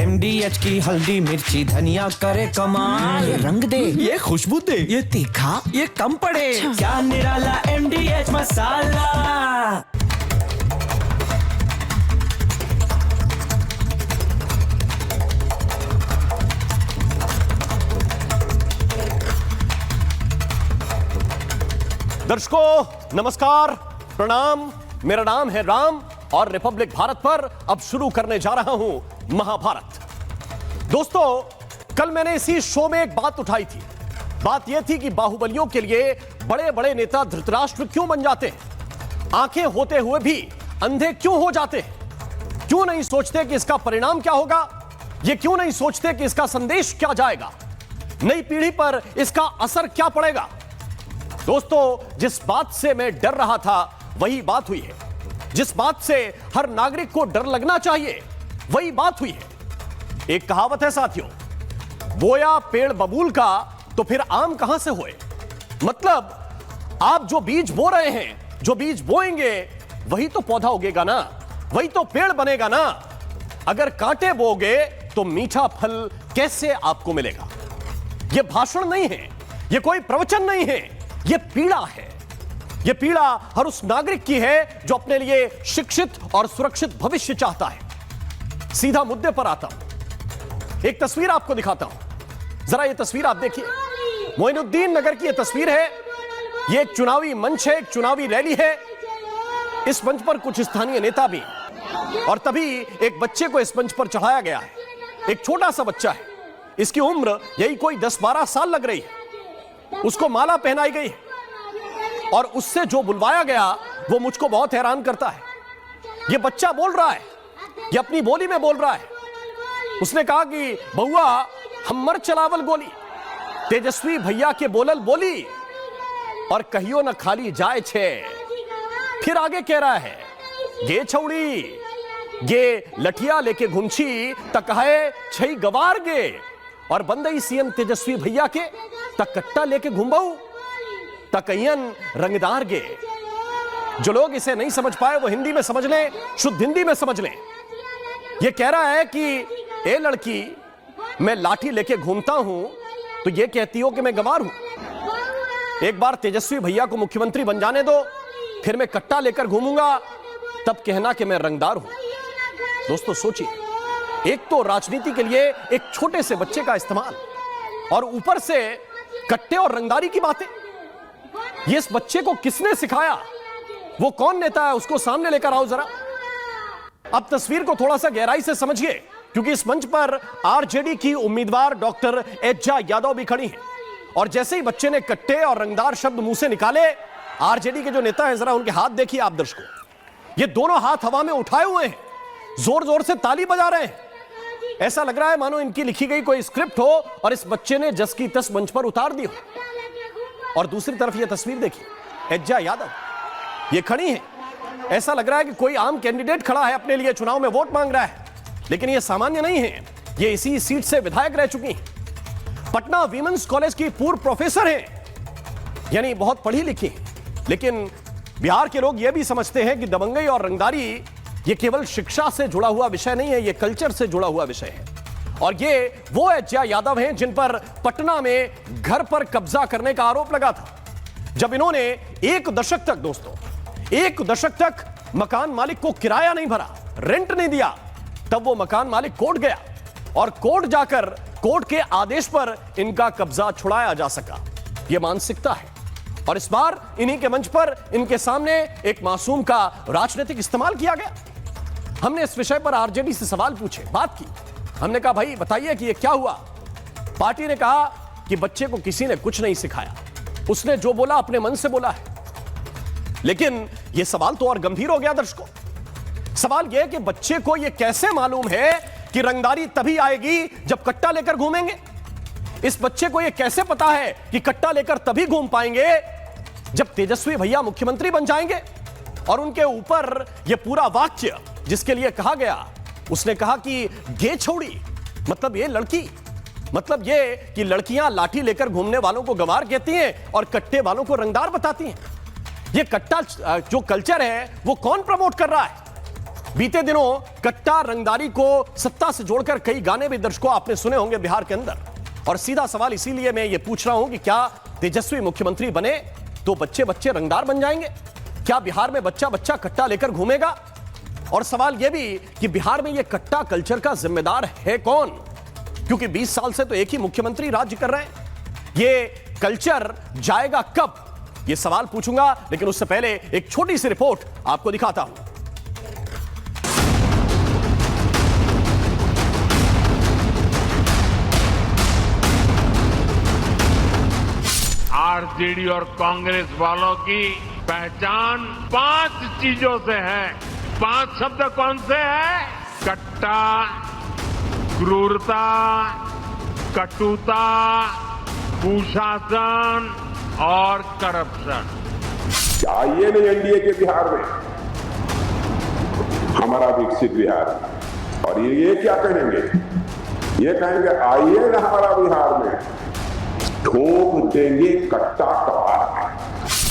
MDH की हल्दी मिर्ची धनिया करे कमाल। ये रंग दे, ये खुशबू दे, ये तीखा, ये कम पड़े। अच्छा। क्या निराला MDH मसाला। दर्शकों नमस्कार, प्रणाम। मेरा नाम है राम और रिपब्लिक भारत पर अब शुरू करने जा रहा हूं महाभारत। दोस्तों, कल मैंने इसी शो में एक बात उठाई थी। बात यह थी कि बाहुबलियों के लिए बड़े बड़े नेता धृतराष्ट्र क्यों बन जाते हैं, आंखें होते हुए भी अंधे क्यों हो जाते हैं, क्यों नहीं सोचते कि इसका परिणाम क्या होगा, ये क्यों नहीं सोचते कि इसका संदेश क्या जाएगा, नई पीढ़ी पर इसका असर क्या पड़ेगा। दोस्तों, जिस बात से मैं डर रहा था वही बात हुई है। जिस बात से हर नागरिक को डर लगना चाहिए वही बात हुई है। एक कहावत है साथियों, बोया पेड़ बबूल का तो फिर आम कहां से होए। मतलब आप जो बीज बो रहे हैं, जो बीज बोएंगे वही तो पौधा उगेगा ना, वही तो पेड़ बनेगा ना। अगर कांटे बोगे तो मीठा फल कैसे आपको मिलेगा। यह भाषण नहीं है, यह कोई प्रवचन नहीं है, यह पीड़ा है। यह पीड़ा हर उस नागरिक की है जो अपने लिए शिक्षित और सुरक्षित भविष्य चाहता है। सीधा मुद्दे पर आता हूं, एक तस्वीर आपको दिखाता हूं। जरा यह तस्वीर आप देखिए, मोइनुद्दीन नगर की यह तस्वीर है। यह एक चुनावी मंच है, एक चुनावी रैली है। इस मंच पर कुछ स्थानीय नेता भी, और तभी एक बच्चे को इस मंच पर चढ़ाया गया है। एक छोटा सा बच्चा है, इसकी उम्र यही कोई 10-12 साल लग रही है। उसको माला पहनाई गई और उससे जो बुलवाया गया वो मुझको बहुत हैरान करता है। ये बच्चा बोल रहा है, ये अपनी बोली में बोल रहा है। उसने कहा कि बउआ हमर चलावल गोली, तेजस्वी भैया के बोलल बोली और कहियो न खाली जाए छे। फिर आगे कह रहा है, गे छौड़ी गे लठिया लेके घुमछी तक है छई गवार गे, और बंदई सीएम तेजस्वी भैया के तक कट्टा लेके घूमबाऊ तकयन रंगदार गे। जो लोग इसे नहीं समझ पाए वो हिंदी में समझ लें, शुद्ध हिंदी में समझ लें। ये कह रहा है कि ए लड़की, मैं लाठी लेके घूमता हूं तो ये कहती हो कि मैं गंवार हूं। एक बार तेजस्वी भैया को मुख्यमंत्री बन जाने दो, फिर मैं कट्टा लेकर घूमूंगा, तब कहना कि मैं रंगदार हूं। दोस्तों सोचिए, एक तो राजनीति के लिए एक छोटे से बच्चे का इस्तेमाल, और ऊपर से कट्टे और रंगदारी की बातें। ये इस बच्चे को किसने सिखाया, वो कौन नेता है, उसको सामने लेकर आओ जरा। अब तस्वीर को थोड़ा सा गहराई से समझिए, क्योंकि इस मंच पर आरजेडी की उम्मीदवार डॉक्टर एज्जा यादव भी खड़ी हैं। और जैसे ही बच्चे ने कट्टे और रंगदार शब्द मुंह से निकाले, आरजेडी के जो नेता हैं, जरा उनके हाथ देखिए आप दर्शकों। ये दोनों हाथ हवा में उठाए हुए हैं, जोर जोर से ताली बजा रहे हैं। ऐसा लग रहा है मानो इनकी लिखी गई कोई स्क्रिप्ट हो और इस बच्चे ने जस की तस मंच पर उतार दी हो। और दूसरी तरफ ये तस्वीर देखिए, एज्जा यादव ये खड़ी हैं। ऐसा लग रहा है कि कोई आम कैंडिडेट खड़ा है, अपने लिए चुनाव में वोट मांग रहा है। लेकिन ये सामान्य नहीं है, ये इसी सीट से विधायक रह चुकी हैं। पटना वीमेंस कॉलेज की पूर्व प्रोफेसर हैं, यानी बहुत पढ़ी लिखी हैं। लेकिन बिहार के लोग ये भी समझते हैं कि दबंगई और रंगदारी ये केवल शिक्षा से जुड़ा हुआ विषय नहीं है, ये कल्चर से जुड़ा हुआ विषय है। और ये वो एज्जा यादव हैं जिन पर पटना में घर पर कब्जा करने का आरोप लगा था। जब इन्होंने एक दशक तक, दोस्तों एक दशक तक मकान मालिक को किराया नहीं भरा, रेंट नहीं दिया, तब वो मकान मालिक कोर्ट गया और कोर्ट जाकर कोर्ट के आदेश पर इनका कब्जा छुड़ाया जा सका। यह मानसिकता है। और इस बार इन्हीं के मंच पर इनके सामने एक मासूम का राजनीतिक इस्तेमाल किया गया। हमने इस विषय पर आरजेडी से सवाल पूछे, बात की। हमने कहा भाई बताइए कि ये क्या हुआ। पार्टी ने कहा कि बच्चे को किसी ने कुछ नहीं सिखाया, उसने जो बोला अपने मन से बोला है। लेकिन यह सवाल तो और गंभीर हो गया दर्शकों। सवाल यह कि बच्चे को यह कैसे मालूम है कि रंगदारी तभी आएगी जब कट्टा लेकर घूमेंगे। इस बच्चे को यह कैसे पता है कि कट्टा लेकर तभी घूम पाएंगे जब तेजस्वी भैया मुख्यमंत्री बन जाएंगे। और उनके ऊपर यह पूरा वाक्य जिसके लिए कहा गया, उसने कहा कि गे छौड़ी, मतलब ये लड़की, मतलब ये कि लड़कियां लाठी लेकर घूमने वालों को गंवार कहती हैं और कट्टे वालों को रंगदार बताती हैं। ये कट्टा जो कल्चर है वो कौन प्रमोट कर रहा है? बीते दिनों कट्टा रंगदारी को सत्ता से जोड़कर कई गाने भी दर्शकों आपने सुने होंगे बिहार के अंदर। और सीधा सवाल इसीलिए मैं ये पूछ रहा हूं कि क्या तेजस्वी मुख्यमंत्री बने तो बच्चे बच्चे रंगदार बन जाएंगे? क्या बिहार में बच्चा बच्चा कट्टा लेकर घूमेगा? और सवाल यह भी कि बिहार में यह कट्टा कल्चर का जिम्मेदार है कौन? क्योंकि 20 साल से तो एक ही मुख्यमंत्री राज्य कर रहे हैं। यह कल्चर जाएगा कब? यह सवाल पूछूंगा, लेकिन उससे पहले एक छोटी सी रिपोर्ट आपको दिखाता हूं। आरजेडी और कांग्रेस वालों की पहचान 5 चीजों से है। 5 शब्द कौन से हैं? कट्टा, क्रूरता, कटुता, कुशासन और करप्शन। आइए नहीं एनडीए के बिहार में हमारा विकसित बिहार, और ये क्या कहेंगे? ये कहेंगे आइए ना हमारा बिहार में, ठोक देंगे कट्टा कपार।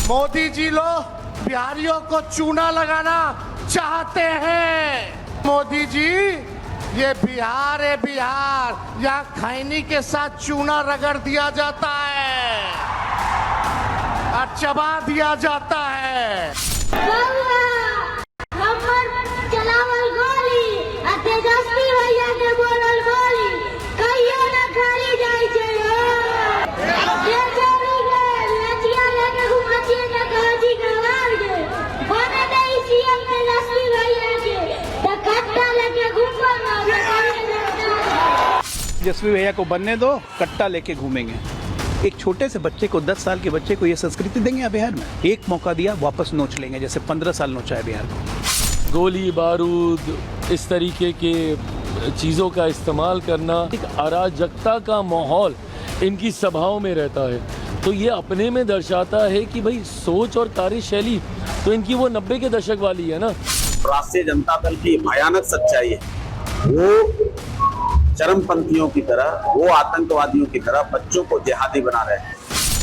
मोदी जी लोग बिहारियों को चूना लगाना चाहते हैं। मोदी जी, ये बिहार है बिहार, यहाँ खैनी के साथ चूना रगड़ दिया जाता है और चबा दिया जाता है। चलावल गोली तेजस्वी भैया के बोलल गोली कहियो ना खाली जाय छै। तेजस्वी भैया को बनने दो, कट्टा लेके घूमेंगे। एक छोटे से बच्चे को, 10 साल के बच्चे को ये संस्कृति देंगे बिहार में? एक मौका दिया वापस नोच लेंगे, जैसे 15 साल नोचा है बिहार को। गोली बारूद इस तरीके के चीज़ों का इस्तेमाल करना, एक अराजकता का माहौल इनकी सभाओं में रहता है। तो ये अपने में दर्शाता है कि भाई सोच और कार्यशैली तो इनकी वो 90 के दशक वाली है ना। राष्ट्रीय जनता दल की भयानक सच्चाई है, वो चरमपंथियों की तरह, वो आतंकवादियों की तरह बच्चों को जिहादी बना रहे हैं।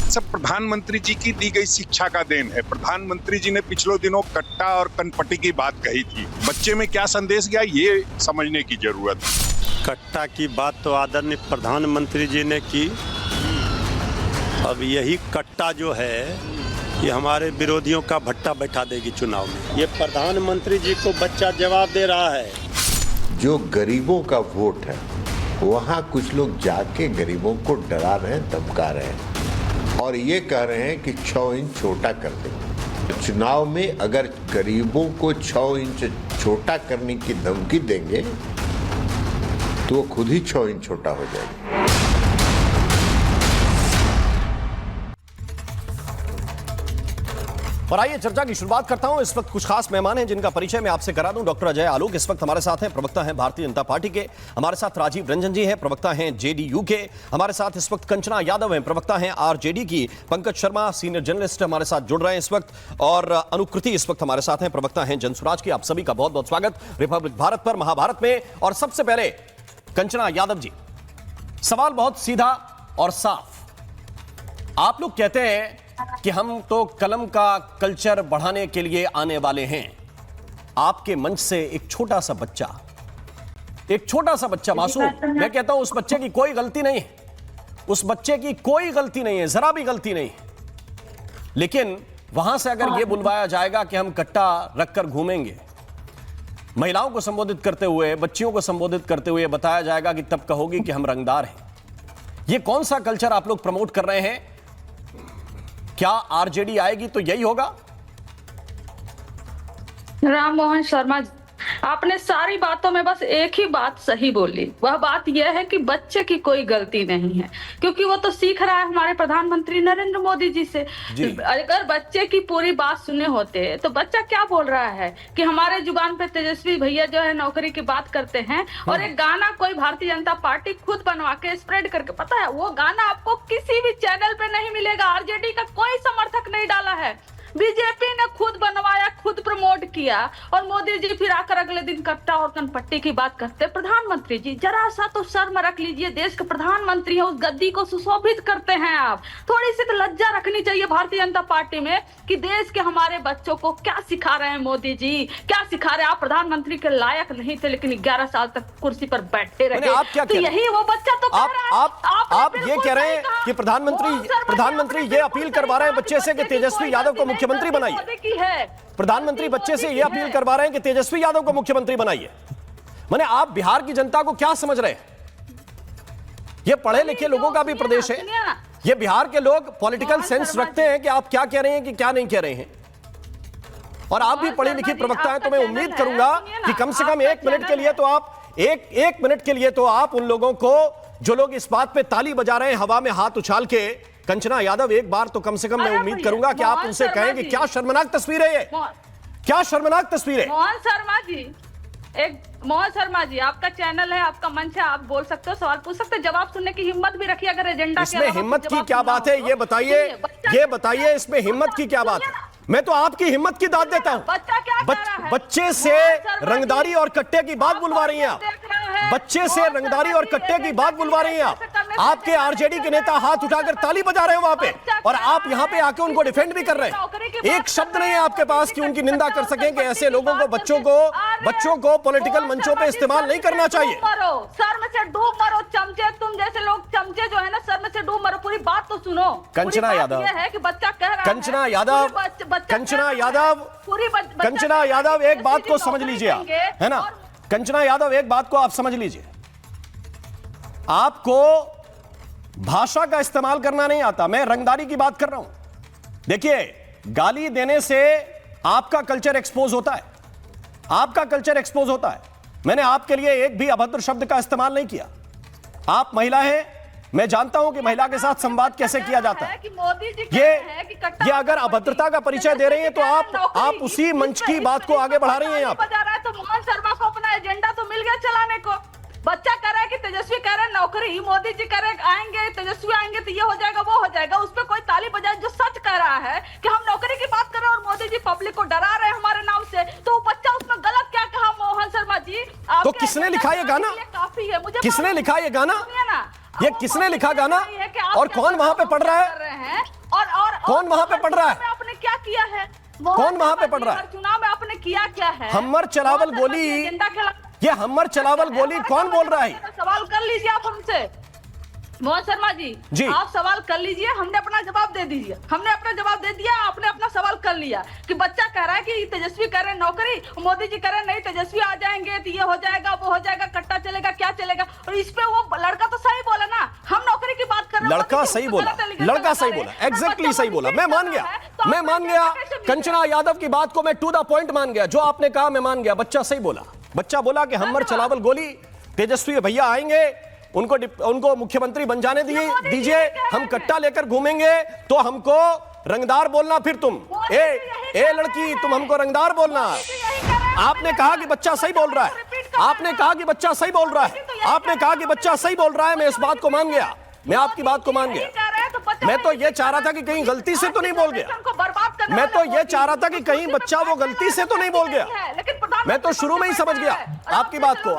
सब प्रधानमंत्री जी की दी गई शिक्षा का देन है। प्रधानमंत्री जी ने पिछले दिनों कट्टा और कनपटी की बात कही थी। बच्चे में क्या संदेश गया, ये समझने की जरूरत है। कट्टा की बात तो आदरणीय प्रधानमंत्री जी ने की। अब यही कट्टा जो है ये हमारे विरोधियों का भट्टा बैठा देगी चुनाव में। ये प्रधानमंत्री जी को बच्चा जवाब दे रहा है। जो गरीबों का वोट है, वहाँ कुछ लोग जाके गरीबों को डरा रहे हैं, धमका रहे हैं और ये कह रहे हैं कि 6 इंच छोटा कर देंगे। चुनाव में अगर गरीबों को 6 इंच छोटा करने की धमकी देंगे तो वो खुद ही 6 इंच छोटा हो जाएगा। और आइए चर्चा की शुरुआत करता हूं। इस वक्त कुछ खास मेहमान हैं जिनका परिचय मैं आपसे करा दूं। डॉक्टर अजय आलोक इस वक्त हमारे साथ हैं, प्रवक्ता हैं भारतीय जनता पार्टी के। हमारे साथ राजीव रंजन जी हैं, प्रवक्ता हैं जेडीयू के। हमारे साथ इस वक्त कंचना यादव हैं, प्रवक्ता हैं आरजेडी की। पंकज शर्मा सीनियर जर्नलिस्ट हमारे साथ जुड़ रहे हैं इस वक्त, और अनुकृति इस वक्त हमारे साथ हैं, प्रवक्ता हैं जनसुराज की। आप सभी का बहुत बहुत स्वागत रिपब्लिक भारत पर, महाभारत में। और सबसे पहले कंचना यादव जी, सवाल बहुत सीधा और साफ। आप लोग कहते हैं कि हम तो कलम का कल्चर बढ़ाने के लिए आने वाले हैं। आपके मंच से एक छोटा सा बच्चा मासूम, मैं कहता हूं उस बच्चे की कोई गलती नहीं है, उस बच्चे की कोई गलती नहीं है, जरा भी गलती नहीं है। लेकिन वहां से अगर यह बुलवाया जाएगा कि हम कट्टा रखकर घूमेंगे, महिलाओं को संबोधित करते हुए, बच्चियों को संबोधित करते हुए बताया जाएगा कि तब कहोगी कि हम रंगदार हैं। यह कौन सा कल्चर आप लोग प्रमोट कर रहे हैं? क्या आरजेडी आएगी तो यही होगा? राम मोहन शर्मा, आपने सारी बातों में बस एक ही बात सही बोली। वह बात यह है कि बच्चे की कोई गलती नहीं है, क्योंकि वो तो सीख रहा है हमारे प्रधानमंत्री नरेंद्र मोदी जी से। अगर बच्चे की पूरी बात सुने होते तो बच्चा क्या बोल रहा है कि हमारे जुबान पे तेजस्वी भैया जो है नौकरी की बात करते हैं, और एक गाना कोई भारतीय जनता पार्टी खुद बनवा के स्प्रेड करके, पता है वो गाना आपको किसी भी चैनल पे नहीं मिलेगा। आरजेडी का कोई समर्थक नहीं डाला है, बीजेपी ने खुद बनवाया, खुद प्रमोट किया, और मोदी जी फिर आकर अगले दिन कट्टा और कनपट्टी की बात करते। प्रधानमंत्री जी जरा सा तो शर्म रख लीजिए, देश के प्रधानमंत्री है, उस गद्दी को सुशोभित करते हैं आप। थोड़ी सी तो लज्जा रखनी चाहिए भारतीय जनता पार्टी में कि देश के हमारे बच्चों को क्या सिखा रहे हैं मोदी जी, क्या सिखा रहे हैं। आप प्रधानमंत्री के लायक नहीं थे, लेकिन 11 साल तक कुर्सी पर बैठे रहे। आप क्या तो यही वो बच्चा तो आप ये कह रहे हैं कि प्रधानमंत्री ये अपील करवा रहे हैं बच्चे से कि तेजस्वी यादव को मुख्यमंत्री बनाइए। प्रधानमंत्री बच्चे से ये अपील करवा रहे हैं कि तेजस्वी यादव को मुख्यमंत्री बनाइए। माने आप बिहार की जनता को क्या समझ रहे हैं? ये पढ़े लिखे लोगों का भी प्रदेश है। ये बिहार के लोग पॉलिटिकल सेंस रखते हैं कि आप क्या कह रहे हैं कि क्या नहीं कह रहे हैं। और आप भी पढ़े लिखे प्रवक्ता हैं, तो मैं उम्मीद करूंगा कि कम से कम एक मिनट के लिए तो आप एक मिनट के लिए तो आप उन लोगों को, जो लोग इस बात पे ताली बजा रहे हैं हवा में हाथ उछाल के, कंचना यादव, एक बार तो कम से कम मैं उम्मीद करूंगा कि आप उनसे कहें कि क्या शर्मनाक तस्वीर है ये, क्या शर्मनाक तस्वीर है। मोहन शर्मा जी आपका चैनल है, आपका मंच है, आप बोल सकते हो, सवाल पूछ सकते हो, जवाब सुनने की हिम्मत भी रखिए। अगर एजेंडा इसमें हिम्मत की क्या बात है ये बताइए, इसमें हिम्मत की क्या बात है? मैं तो आपकी हिम्मत की दाद देता हूं। बच्चे से रंगदारी और कट्टे की बात बुलवा रही हैं आप, बच्चे से रंगदारी और कट्टे की बात बुलवा रही हैं आप। आपके आरजेडी के नेता हाथ उठाकर ताली बजा रहे हैं वहां पे, और आप यहां पे आके उनको डिफेंड भी कर रहे हैं। एक शब्द नहीं है आपके पास कि उनकी निंदा कर सकें कि ऐसे लोगों को, बच्चों को पॉलिटिकल मंचों पे इस्तेमाल नहीं करना चाहिए। सर में से डूब मरो चमचे, तुम जैसे लोग चमचे जो है ना, सर में से डूब मरो। पूरी बात तो सुनो। कंचना यादव है कि बच्चा कह रहा है, कंचना यादव एक बात को समझ लीजिए आप, है ना? कंचना यादव एक बात को आप समझ लीजिए, आपको भाषा का इस्तेमाल करना नहीं आता। मैं रंगदारी की बात कर रहा हूं। देखिए, गाली देने से आपका कल्चर एक्सपोज होता है, आपका कल्चर एक्सपोज होता है। मैंने आपके लिए एक भी अभद्र शब्द का इस्तेमाल नहीं किया। आप महिला हैं, मैं जानता हूं कि महिला के साथ संवाद कैसे किया जाता है। ये अगर अभद्रता का परिचय दे रही हैं तो आप उसी मंच की बात को आगे बढ़ा रही हैं। आप तो मोहन शर्मा को अपना एजेंडा तो मिल गया चलाने को। बच्चा कह रहा है कि तेजस्वी कह रहे हैं नौकरी, मोदी जी कह रहे हैं आएंगे, तेजस्वी आएंगे तो ये हो जाएगा, वो हो जाएगा। उस पर कोई ताली बजाए जो सच कह रहा है कि हम नौकरी की बात कर रहे हैं और मोदी जी पब्लिक को डरा रहे हैं हमारे नाम से, तो बच्चा उसमें गलत क्या कहा मोहन शर्मा जी? तो किसने लिखा ये गाना? काफी है मुझे, किसने लिखा ये गाना? ये किसने लिखा गाना? और कौन वहां पे पढ़ रहा है? और कौन वहां पे पढ़ रहा है? आपने क्या किया है? कौन वहां पे पढ़ रहा है? चुनाव में आपने किया क्या है? हमर चलावल गोली, ये हमर चलावल गोली कौन बोल रहा है? सवाल कर लीजिए आप हमसे मोहन शर्मा जी, आप सवाल कर लीजिए, हमने अपना जवाब दे दीजिए। हमने अपना जवाब दे दिया, आपने अपना सवाल कर लिया कि बच्चा कह रहा है कि तेजस्वी कह रहे हैं नौकरी, मोदी जी कह रहे हैं नहीं तेजस्वी आ जाएंगे तो ये हो जाएगा, वो हो जाएगा, कट्टा चलेगा, क्या चलेगा। और इस पे वो लड़का तो सही बोला ना, हम नौकरी की बात कर रहे हैं। लड़का सही बोला, एग्जैक्टली सही बोला। मैं मान गया कंचना यादव की बात को, मैं टू द पॉइंट मान गया। जो आपने कहा मैं मान गया, बच्चा सही बोला। बच्चा बोला कि हमर चलावल गोली, तेजस्वी भैया आएंगे, उनको मुख्यमंत्री बन जाने दीजिए, हम कट्टा लेकर घूमेंगे तो हमको रंगदार बोलना। फिर तुम ए लड़की, तुम हमको रंगदार बोलना। आपने कहा कि बच्चा सही बोल रहा है, आपने कहा कि बच्चा सही बोल रहा है, आपने कहा कि बच्चा सही बोल रहा है। मैं इस बात को मान गया, मैं आपकी बात को मान गया। मैं तो ये चाह रहा था कि कहीं गलती से तो नहीं बोल गया, मैं तो ये चाह रहा था कि कहीं बच्चा वो गलती से तो नहीं बोल गया। मैं तो शुरू में ही समझ गया आपकी बात को।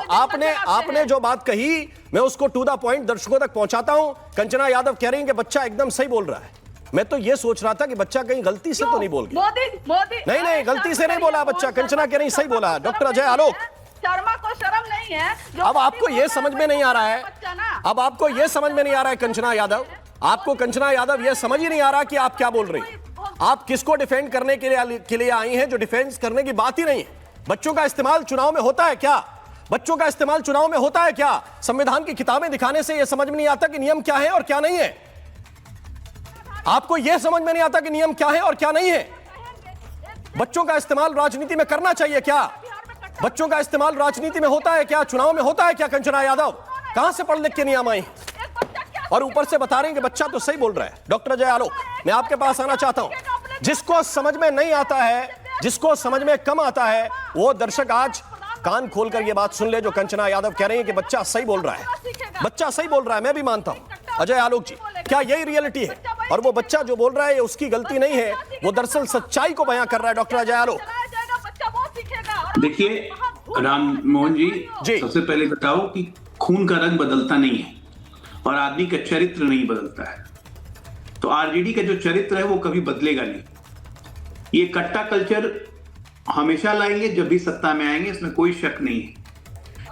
आपने जो बात कही मैं उसको टू द पॉइंट दर्शकों तक पहुंचाता हूं। कंचना यादव कह रही हैं कि बच्चा एकदम सही बोल रहा है। मैं तो ये सोच रहा था कि बच्चा कहीं गलती से तो नहीं बोल गया। नहीं, गलती से नहीं बोला बच्चा। कंचना कह रही सही बोला। डॉक्टर अजय आलोक, शर्मा को शर्म नहीं है? अब आपको यह समझ में नहीं आ रहा है, अब आपको यह समझ में नहीं आ रहा है कंचना यादव, आपको कंचना यादव यह समझ ही नहीं आ रहा कि आप क्या बोल रही हैं। आप किसको डिफेंड करने के लिए आई हैं, जो डिफेंस करने की बात ही नहीं है। बच्चों का इस्तेमाल चुनाव में होता है क्या? बच्चों का इस्तेमाल चुनाव में होता है क्या? संविधान की किताबें दिखाने से यह समझ में नहीं आता कि नियम क्या है और क्या नहीं है। आपको यह समझ में नहीं आता कि नियम क्या है और क्या नहीं है। बच्चों का इस्तेमाल राजनीति में करना चाहिए क्या? बच्चों का इस्तेमाल राजनीति में होता है क्या? चुनाव में होता है क्या? कंचना यादव कहां से पढ़ लिख के नियम आई और ऊपर से बता रहे हैं कि बच्चा तो सही बोल रहा है। डॉक्टर अजय आलोक, मैं आपके पास आना चाहता हूं। जिसको समझ में नहीं आता है, जिसको समझ में कम आता है, वो दर्शक आज कान खोलकर ये बात सुन ले जो कंचना यादव कह रही है कि बच्चा सही बोल रहा है। बच्चा सही बोल रहा है, मैं भी मानता हूं। अजय आलोक जी, क्या यही रियलिटी है? और वो बच्चा जो बोल रहा है उसकी गलती नहीं है, वो दरअसल सच्चाई को बयां कर रहा है। डॉक्टर अजय आलोक, देखिए राम मोहन जी, सबसे पहले बताओ कि खून का रंग बदलता नहीं है और आदमी का चरित्र नहीं बदलता है। तो आरजेडी का जो चरित्र है वो कभी बदलेगा नहीं। ये कट्टा कल्चर हमेशा लाएंगे जब भी सत्ता में आएंगे, इसमें कोई शक नहीं है।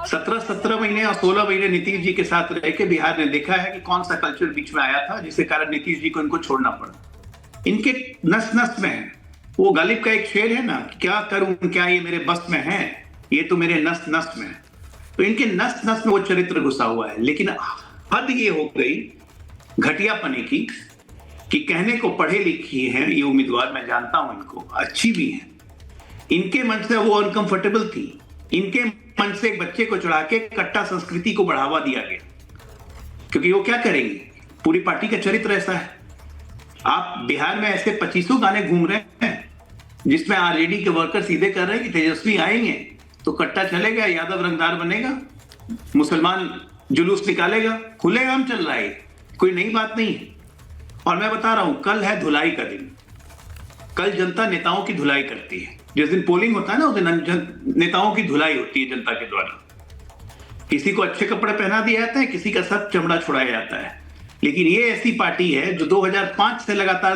17 महीने और 16 महीने नीतीश जी के साथ रह के बिहार ने देखा है कि कौन सा कल्चर बीच में आया था जिसके कारण नीतीश जी को इनको छोड़ना पड़ा। इनके नस नस में है। वो गालिब का एक शेर है ना, क्या करूं क्या ये मेरे बस में है, ये तो मेरे नस नस में है। तो इनके नस नस में वो चरित्र घुसा हुआ है। लेकिन हद ये हो गई घटियापने की कि कहने को पढ़े लिखी हैं ये उम्मीदवार, मैं जानता हूं इनको, अच्छी भी हैं। इनके मन से वो अनकंफर्टेबल थी। इनके मन से एक बच्चे को चढ़ा के कट्टा संस्कृति को बढ़ावा दिया गया, क्योंकि वो क्या करेंगे, पूरी पार्टी का चरित्र ऐसा है। आप बिहार में ऐसे 25 गाने घूम रहे हैं जिसमें आरजेडी के वर्कर सीधे कर रहे हैं कि तेजस्वी आएंगे तो कट्टा चलेगा, यादव रंगदार बनेगा, मुसलमान जुलूस निकालेगा। खुलेआम चल रहा है, कोई नई बात नहीं है। और मैं बता रहा हूं, कल है धुलाई का दिन। कल जनता नेताओं की धुलाई करती है। जिस दिन पोलिंग होता है ना, उस दिन नेताओं की धुलाई होती है जनता के द्वारा। किसी को अच्छे कपड़े पहना दिया जाता है, किसी का सब चमड़ा छुड़ाया जाता है। लेकिन ये ऐसी पार्टी है जो 2005 से लगातार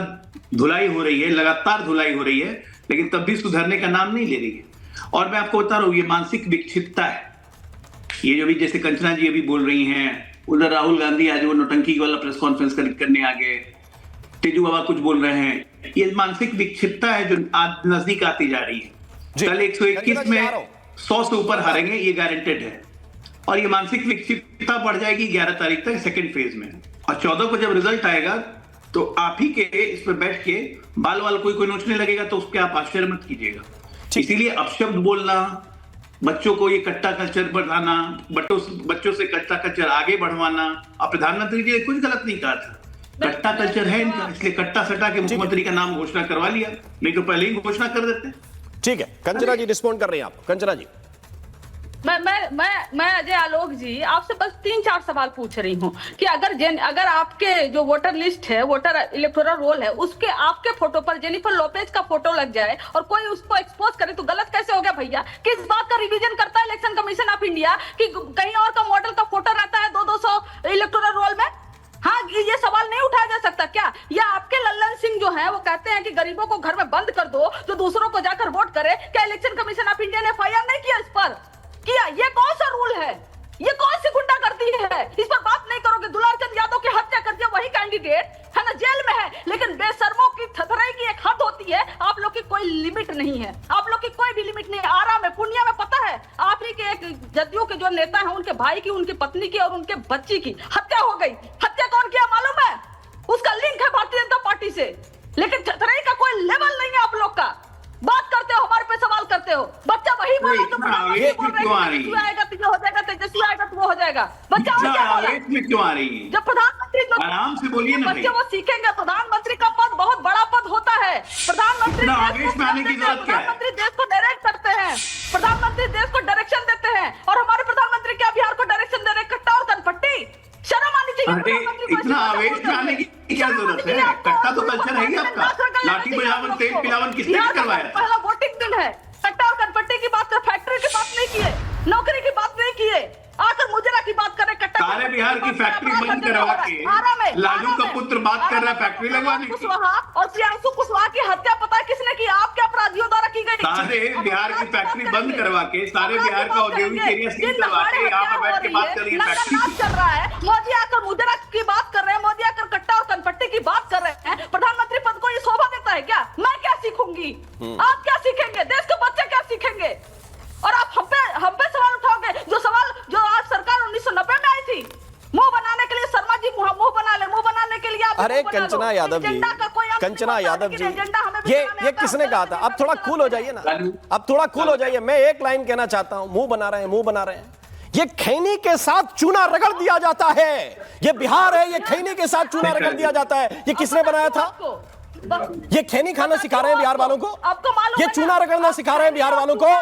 धुलाई हो रही है, लगातार धुलाई हो रही है, लेकिन तब भी सुधरने का नाम नहीं ले रही है। और मैं आपको बता रहा हूं, ये मानसिक विक्षिप्तता है। ये जो भी जैसे कंचना जी अभी बोल रही हैं, उधर राहुल गांधी आज वो नौटंकी वाला प्रेस कॉन्फ्रेंस करने आ गए, तेजू बाबा कुछ बोल रहे हैं, ये मानसिक विक्षिप्तता है जो नजदीक आती जा रही है। कल 121 में 100 से ऊपर हारेंगे, ये गारंटेड है। और ये मानसिक विक्षिप्तता बढ़ जाएगी 11 तारीख तक सेकंड फेज में। और 14 को जब रिजल्ट आएगा तो आप ही के इस पर बैठ के बाल वाल कोई नोचने लगेगा तो उस पर आप आश्चर्य मत कीजिएगा। इसीलिए अपशब्द बोलना, बच्चों को ये कट्टा कल्चर बढ़ाना, बच्चों से कट्टा कल्चर आगे बढ़वाना, और प्रधानमंत्री जी ने कुछ गलत नहीं कहा था। कट्टा कल्चर है इनका, इसलिए कट्टा सटा के मुख्यमंत्री का नाम घोषणा करवा लिया, नहीं तो पहले ही घोषणा कर देते। ठीक है, कंचना जी रिस्पॉन्ड कर रही हैं आप। कंचना जी, मैं अजय आलोक जी आपसे बस 3-4 सवाल पूछ रही हूँ कि अगर आपके जो वोटर लिस्ट है, वोटर इलेक्टोरल रोल है, उसके आपके फोटो पर जेनिफर लोपेज का फोटो लग जाए और कोई उसको एक्सपोज करे तो गलत कैसे हो गया भैया? किस बात का रिवीजन करता है इलेक्शन कमीशन ऑफ इंडिया कि कहीं और का मॉडल का फोटो रहता है 200 इलेक्टोरल रोल में? हाँ, ये सवाल नहीं उठाया जा सकता क्या? या आपके लल्लन सिंह जो है वो कहते हैं कि गरीबों को घर में बंद कर दो जो दूसरों को जाकर वोट करे। क्या इलेक्शन कमीशन ऑफ इंडिया ने एफआईआर नहीं किया इस पर? किया? ये कौन सा रूल है? ये कौन सी गुंडागर्दी है? इस पर बात नहीं करोगे? दुलारचंद यादव की हत्या कर दिया वही कैंडिडेट है ना, जेल में है। लेकिन बेशर्मों की थथराई की एक हद होती है, आप लोग की कोई लिमिट नहीं है। आप लोग की कोई भी लिमिट नहीं है। आरा में, पुनिया में पता है आप ही के एक जदयू के जो नेता हैं, उनके भाई की, उनकी पत्नी की और उनके बच्ची की हत्या हो गई। हत्या कौन किया मालूम है? उसका लिंक है भारतीय जनता पार्टी से। लेकिन थथराई का कोई लेवल नहीं है आप लोग का। बात करते हो, हमारे पे सवाल करते हो। बच्चा वही बोला तो तेजस्वी आएगा तो हो जाएगा, तेजस्वी आएगा तो वो हो जाएगा। बच्चा क्यों आ रही है? जब प्रधानमंत्री आराम से बोलिए ना, बच्चे वो सीखेंगे। प्रधानमंत्री का पद बहुत बड़ा पद होता है। प्रधानमंत्री देश को डायरेक्ट करते हैं, प्रधानमंत्री देश को डायरेक्शन देते हैं। और हमारे प्रधानमंत्री क्या बिहार को डायरेक्शन दे रहे? कट्टा और कनपट्टी, शर्म आनी चाहिए। इतना आवेश में आने की क्या जरूरत है? कट्टा तो कल्चर है ही आपका। लाठी बजावन, तेज पिलावन किसने करवाया? पहला वोटिंग दिन है। कट्टा और कनपट्टी की बात कर, फैक्ट्री की बात नहीं किए, नौकरी की बात नहीं किए, आकर मुजरा की बात कर रहे। कट्टा सारे बिहार की फैक्ट्री बंद करवा के लालू का पुत्र बात कर रहा है फैक्ट्री लगवाने की। और प्रियांशु कुशवाहा की हत्या पता है किसने की? आपके अपराधियों द्वारा की गई। सारे बिहार की फैक्ट्री बंद करवा के, सारे बिहार का औद्योगिक एरिया सील करवा के यहाँ पर बैठ के बात कर रही है। फैक्ट्री चल रहा है। मोदी आकर मुजरा की बात कर रहे हैं, मोदी आकर कट्टा और कनपट्टी की बात कर रहे हैं। प्रधानमंत्री पद को ये शोभा देता है क्या? मैं क्या सीखूंगी? आप क्या सीखेंगे? देश के बच्चे क्या सीखेंगे? और आप हम पे सवाल उठाओगे जो सवाल जो आज सरकार 1990 में आई थी। मुंह बनाने के लिए शर्मा जी मुंह बना ले, मुंह बनाने के लिए आप। अरे कंचना यादव जी, कंचना यादव जी, ये किसने कहा था? अब थोड़ा कूल हो जाइए ना, अब थोड़ा कूल हो जाइए। मैं एक लाइन कहना चाहता हूं, मुंह बना रहे हैं, मुंह बना रहे हैं। ये खैनी के साथ चूना रगड़ दिया जाता है। ये बिहार है, ये खैनी के साथ चूना रगड़ दिया जाता है। ये किसने बनाया था? ये खैनी खाना सिखा रहे हैं बिहार वालों को, ये चूना रगड़ना सिखा रहे हैं बिहार वालों को।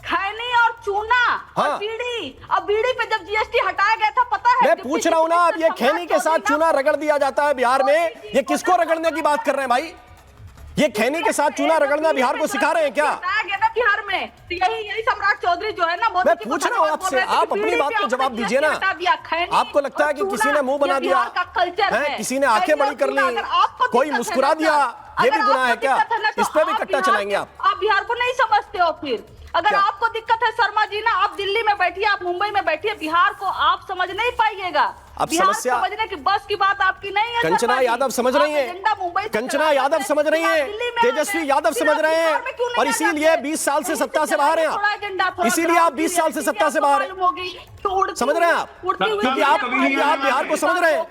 खैनी और चूना और बीड़ी। अब बीड़ी पे जब जीएसटी हटाया गया था, पता है पूछ रहा हूं ना, अब ये खैनी के साथ चूना रगड़ दिया जाता है बिहार में, ये किसको रगड़ने की बात कर रहे हैं भाई? ये खैनी के साथ चूना रगड़ना बिहार को सिखा रहे हैं क्या? बिहार में यही सम्राट चौधरी जो है ना, मैं पूछ रहा हूँ आपसे, आप अपनी बात को जवाब दीजिए ना। आपको लगता है कि किसी ने मुंह बना दिया है, किसी ने आंखें बड़ी कर ली, कोई मुस्कुरा दिया, ये भी गुनाह है क्या? इस पे भी कट्टा चलाएंगे आप? आप बिहार को नहीं समझते हो फिर? अगर आपको दिक्कत है शर्मा जी ना, आप दिल्ली में बैठिए, आप मुंबई में बैठिए, बिहार को आप समझ नहीं पाइएगा। अब समस्या समझने की बस की बात आपकी नहीं है। कंचना यादव समझ रही है, कंचना यादव समझ रही है, तेजस्वी यादव समझ रहे हैं, और इसीलिए 20 साल से सत्ता से बाहर हैं आप। इसीलिए आप 20 साल से सत्ता से बाहर हैं, समझ रहे हैं आप? क्योंकि आप बिहार को समझ रहे हैं,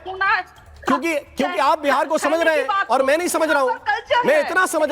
क्योंकि आप बिहार को समझ रहे हैं और मैं नहीं समझ रहा हूं। मैं इतना समझ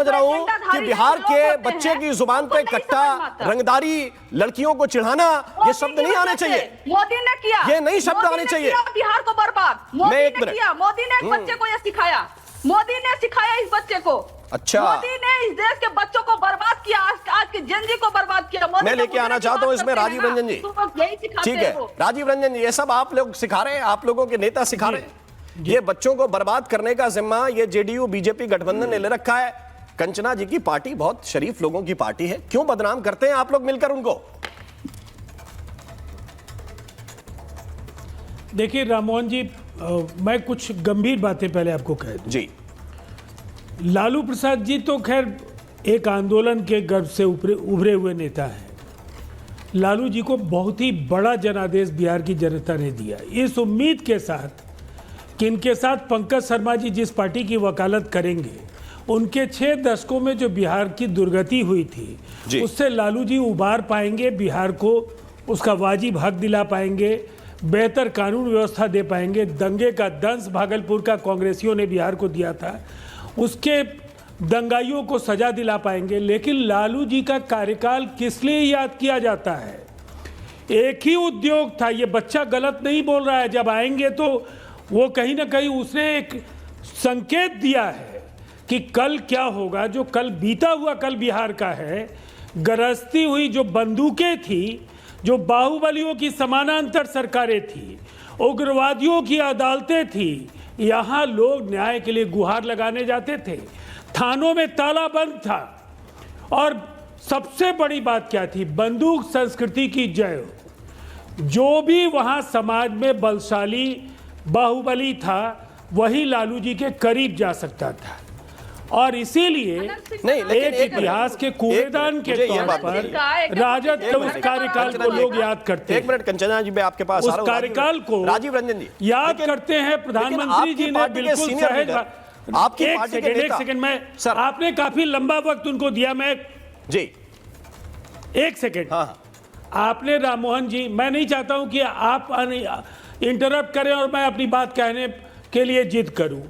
रहा हूं कि बिहार के बच्चे की जुबान पे कट्टा, रंगदारी, लड़कियों को चिढ़ाना, ये शब्द नहीं आने चाहिए। मोदी ने किया, ये नहीं शब्द आने चाहिए। बिहार को बर्बाद मोदी ने किया। मोदी ने एक बच्चे को ये सिखाया, मोदी ने सिखाया इस बच्चे को। अच्छा, मोदी ने इस देश के बच्चों को बर्बाद किया, आज के जनजी को बर्बाद किया। मैं लेके आना चाहता हूं इसमें राजीव रंजन जी। ठीक है, राजीव रंजन जी, ये सब आप लोग सिखा रहे हैं, आप लोगों के नेता सिखा रहे हैं। ये बच्चों को बर्बाद करने का जिम्मा ये जेडीयू बीजेपी गठबंधन ने ले रखा है। कंचना जी की पार्टी बहुत शरीफ लोगों की पार्टी है, क्यों बदनाम करते हैं आप लोग मिलकर उनको? देखिए राममोहन जी, मैं कुछ गंभीर बातें पहले आपको कह दूं। जी, लालू प्रसाद जी तो खैर एक आंदोलन के गर्भ से उभरे हुए नेता हैं। लालू जी को बहुत ही बड़ा जनादेश बिहार की जनता ने दिया, इस उम्मीद के साथ कि इनके साथ पंकज शर्मा जी जिस पार्टी की वकालत करेंगे, उनके 6 दशकों में जो बिहार की दुर्गति हुई थी उससे लालू जी उबार पाएंगे, बिहार को उसका वाजिब हक दिला पाएंगे, बेहतर कानून व्यवस्था दे पाएंगे। दंगे का दंश भागलपुर का कांग्रेसियों ने बिहार को दिया था, उसके दंगाइयों को सजा दिला पाएंगे। लेकिन लालू जी का कार्यकाल किस लिए याद किया जाता है? एक ही उद्योग था, ये बच्चा गलत नहीं बोल रहा है। जब आएंगे तो वो कहीं ना कहीं उसने एक संकेत दिया है कि कल क्या होगा। जो कल बीता हुआ कल बिहार का है, गरजती हुई जो बंदूकें थी, जो बाहुबलियों की समानांतर सरकारें थी, उग्रवादियों की अदालतें थी, यहाँ लोग न्याय के लिए गुहार लगाने जाते थे, थानों में ताला बंद था। और सबसे बड़ी बात क्या थी? बंदूक संस्कृति की जय हो। जो भी वहाँ समाज में बलशाली बाहुबली था, वही लालू जी के करीब जा सकता था। और इसीलिए एक इतिहास के कूड़ेदान के तौर पर राजद के उस कार्यकाल को लोग याद करते हैं। एक मिनट कंचना जी, मैं आपके पास उस कार्यकाल को राजीव रंजन जी याद करते हैं। प्रधानमंत्री जी ने बिल्कुल सहज, आपकी पार्टी के एक सेकंड में, आपने काफी लंबा वक्त उनको दिया। मैं जी एक सेकंड, आपने राममोहन जी, मैं नहीं चाहता हूं कि आप इंटरप्ट करें और मैं अपनी बात कहने के लिए जिद करूं।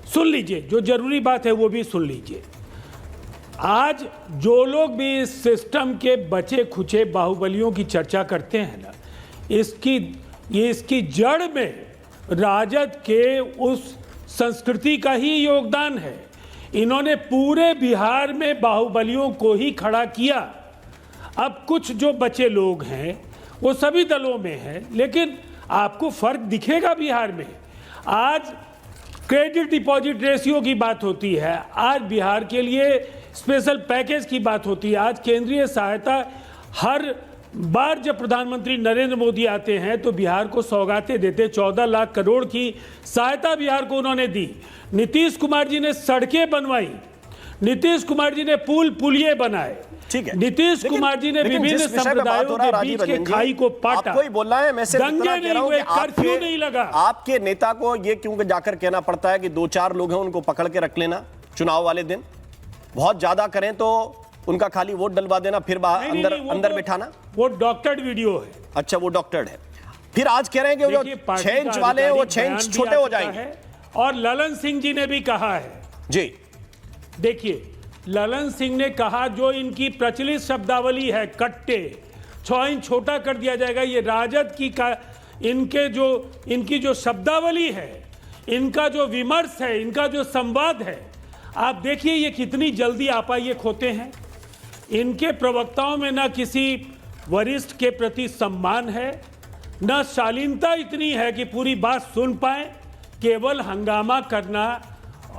सुन लीजिए, जो जरूरी बात है वो भी सुन लीजिए। आज जो लोग भी इस सिस्टम के बचे खुचे बाहुबलियों की चर्चा करते हैं ना, इसकी जड़ में राजद के उस संस्कृति का ही योगदान है। इन्होंने पूरे बिहार में बाहुबलियों को ही खड़ा किया। अब कुछ जो बचे लोग हैं वो सभी दलों में हैं, लेकिन आपको फर्क दिखेगा बिहार में। आज क्रेडिट डिपॉजिट रेशियो की बात होती है, आज बिहार के लिए स्पेशल पैकेज की बात होती है, आज केंद्रीय सहायता। हर बार जब प्रधानमंत्री नरेंद्र मोदी आते हैं तो बिहार को सौगातें देते। 14 लाख करोड़ की सहायता बिहार को उन्होंने दी। नीतीश कुमार जी ने सड़कें बनवाई, नीतीश कुमार जी ने पुलिये बनाए, ठीक है। नीतीश कुमार जी ने विभिन्न संप्रदायों के बीच के खाई को पाटा। कोई बोल रहा है, मैं सिर्फ दंगे नहीं हुए, कर्फ्यू नहीं लगा। आपके नेता को ये क्यों जाकर कहना पड़ता है कि 2-4 लोग हैं उनको पकड़ के रख लेना चुनाव वाले दिन? बहुत ज्यादा करें तो उनका खाली वोट डलवा देना, फिर अंदर बिठाना। वो डॉक्टर्ड वीडियो है। अच्छा, वो डॉक्टर्ड है। फिर आज कह रहे हैं कि जो 6 इंच वाले हैं वो 6 इंच छोटे हो जाएंगे। और ललन सिंह जी ने भी कहा है जी, देखिए ललन सिंह ने कहा, जो इनकी प्रचलित शब्दावली है कट्टे, 6 इंच छोटा कर दिया जाएगा। ये राजद की इनकी जो शब्दावली है, इनका जो विमर्श है, इनका जो संवाद है, आप देखिए ये कितनी जल्दी आपाइये खोते हैं। इनके प्रवक्ताओं में ना किसी वरिष्ठ के प्रति सम्मान है, न शालीनता इतनी है कि पूरी बात सुन पाए। केवल हंगामा करना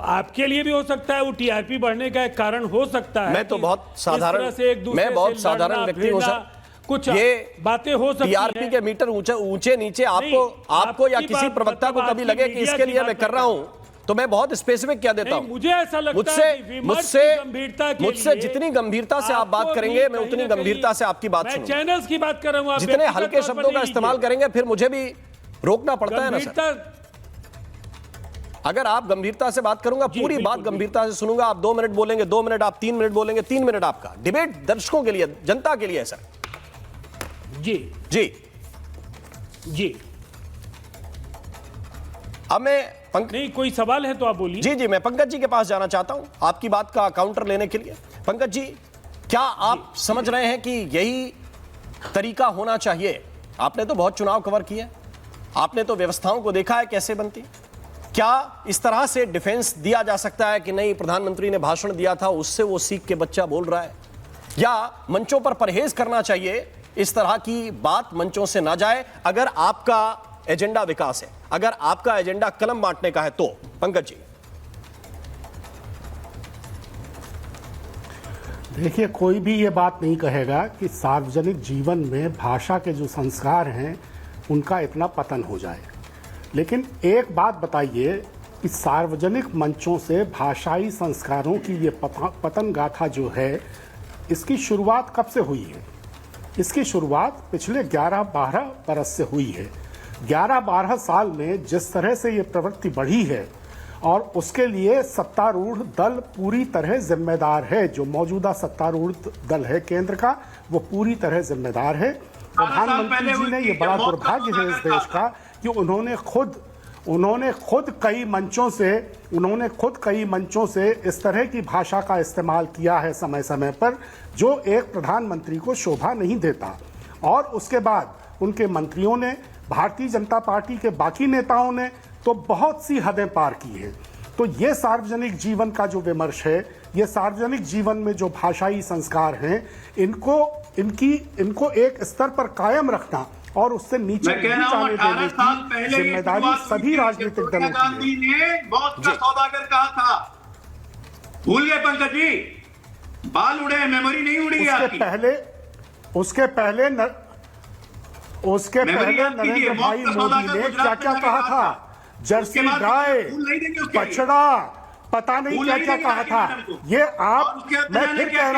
आपके लिए भी हो सकता है, वो टीआरपी बढ़ने का एक कारण हो सकता है। मैं तो बहुत साधारण, मैं बहुत साधारण व्यक्ति हूं सर। कुछ ये बातें हो सकती टीआरपी हैं। के मीटर ऊंचे नीचे आपको या किसी प्रवक्ता को कभी लगे कि इसके लिए मैं कर रहा हूं, तो मैं बहुत स्पेसिफिक क्या देता हूं। मुझे ऐसा लगता है कि मुझसे जितनी गंभीरता से आप बात करेंगे, मैं उतनी गंभीरता से आपकी बात सुनूंगा। चैनल्स की बात कर रहा हूं, जितने हल्के शब्दों का इस्तेमाल करेंगे फिर मुझे भी रोकना पड़ता है ना सर। अगर आप गंभीरता से बात करूंगा, पूरी बात गंभीरता से सुनूंगा। आप 2 मिनट बोलेंगे 2 मिनट, आप 3 मिनट बोलेंगे 3 मिनट आपका। डिबेट दर्शकों के लिए, जनता के लिए है सर। जी जी जी। अब मैं नहीं, कोई सवाल है तो आप बोलिए। जी जी, मैं पंकज जी के पास जाना चाहता हूं आपकी बात का काउंटर लेने के लिए। पंकज जी, क्या आप समझ रहे हैं कि यही तरीका होना चाहिए? आपने तो बहुत चुनाव कवर किए, आपने तो व्यवस्थाओं को देखा है कैसे बनती। क्या इस तरह से डिफेंस दिया जा सकता है कि नहीं, प्रधानमंत्री ने भाषण दिया था उससे वो सीख के बच्चा बोल रहा है, या मंचों पर परहेज करना चाहिए, इस तरह की बात मंचों से ना जाए अगर आपका एजेंडा विकास है, अगर आपका एजेंडा कलम बांटने का है तो? पंकज जी देखिए, कोई भी ये बात नहीं कहेगा कि सार्वजनिक जीवन में भाषा के जो संस्कार हैं उनका इतना पतन हो जाए, लेकिन एक बात बताइए कि सार्वजनिक मंचों से भाषाई संस्कारों की ये पतन गाथा जो है, इसकी शुरुआत कब से हुई है? इसकी शुरुआत पिछले 11-12 बरस से हुई है। 11-12 साल में जिस तरह से ये प्रवृत्ति बढ़ी है, और उसके लिए सत्तारूढ़ दल पूरी तरह जिम्मेदार है। जो मौजूदा सत्तारूढ़ दल है केंद्र का, वो पूरी तरह जिम्मेदार है। प्रधानमंत्री जी ने ये बड़ा दुर्भाग्य है इस देश का कि उन्होंने खुद कई मंचों से इस तरह की भाषा का इस्तेमाल किया है समय समय पर, जो एक प्रधानमंत्री को शोभा नहीं देता। और उसके बाद उनके मंत्रियों ने, भारतीय जनता पार्टी के बाकी नेताओं ने तो बहुत सी हदें पार की हैं। तो ये सार्वजनिक जीवन का जो विमर्श है, ये सार्वजनिक जीवन में जो भाषाई संस्कार हैं, इनको एक स्तर पर कायम रखना और उससे नीचे नहीं जाने देने की जिम्मेदारी सभी राजनीतिक दलों की है। गांधी ने मौत का सौदागर कहा था, भूल गए पंकज जी? बाल उड़े, मेमोरी नहीं उड़ी आपकी। उसके पहले नरेंद्र भाई मोदी ने क्या क्या कहा था? जर्सी गाय, बछड़ा, पता नहीं क्या क्या कहा था। ये आप, मैं फिर कह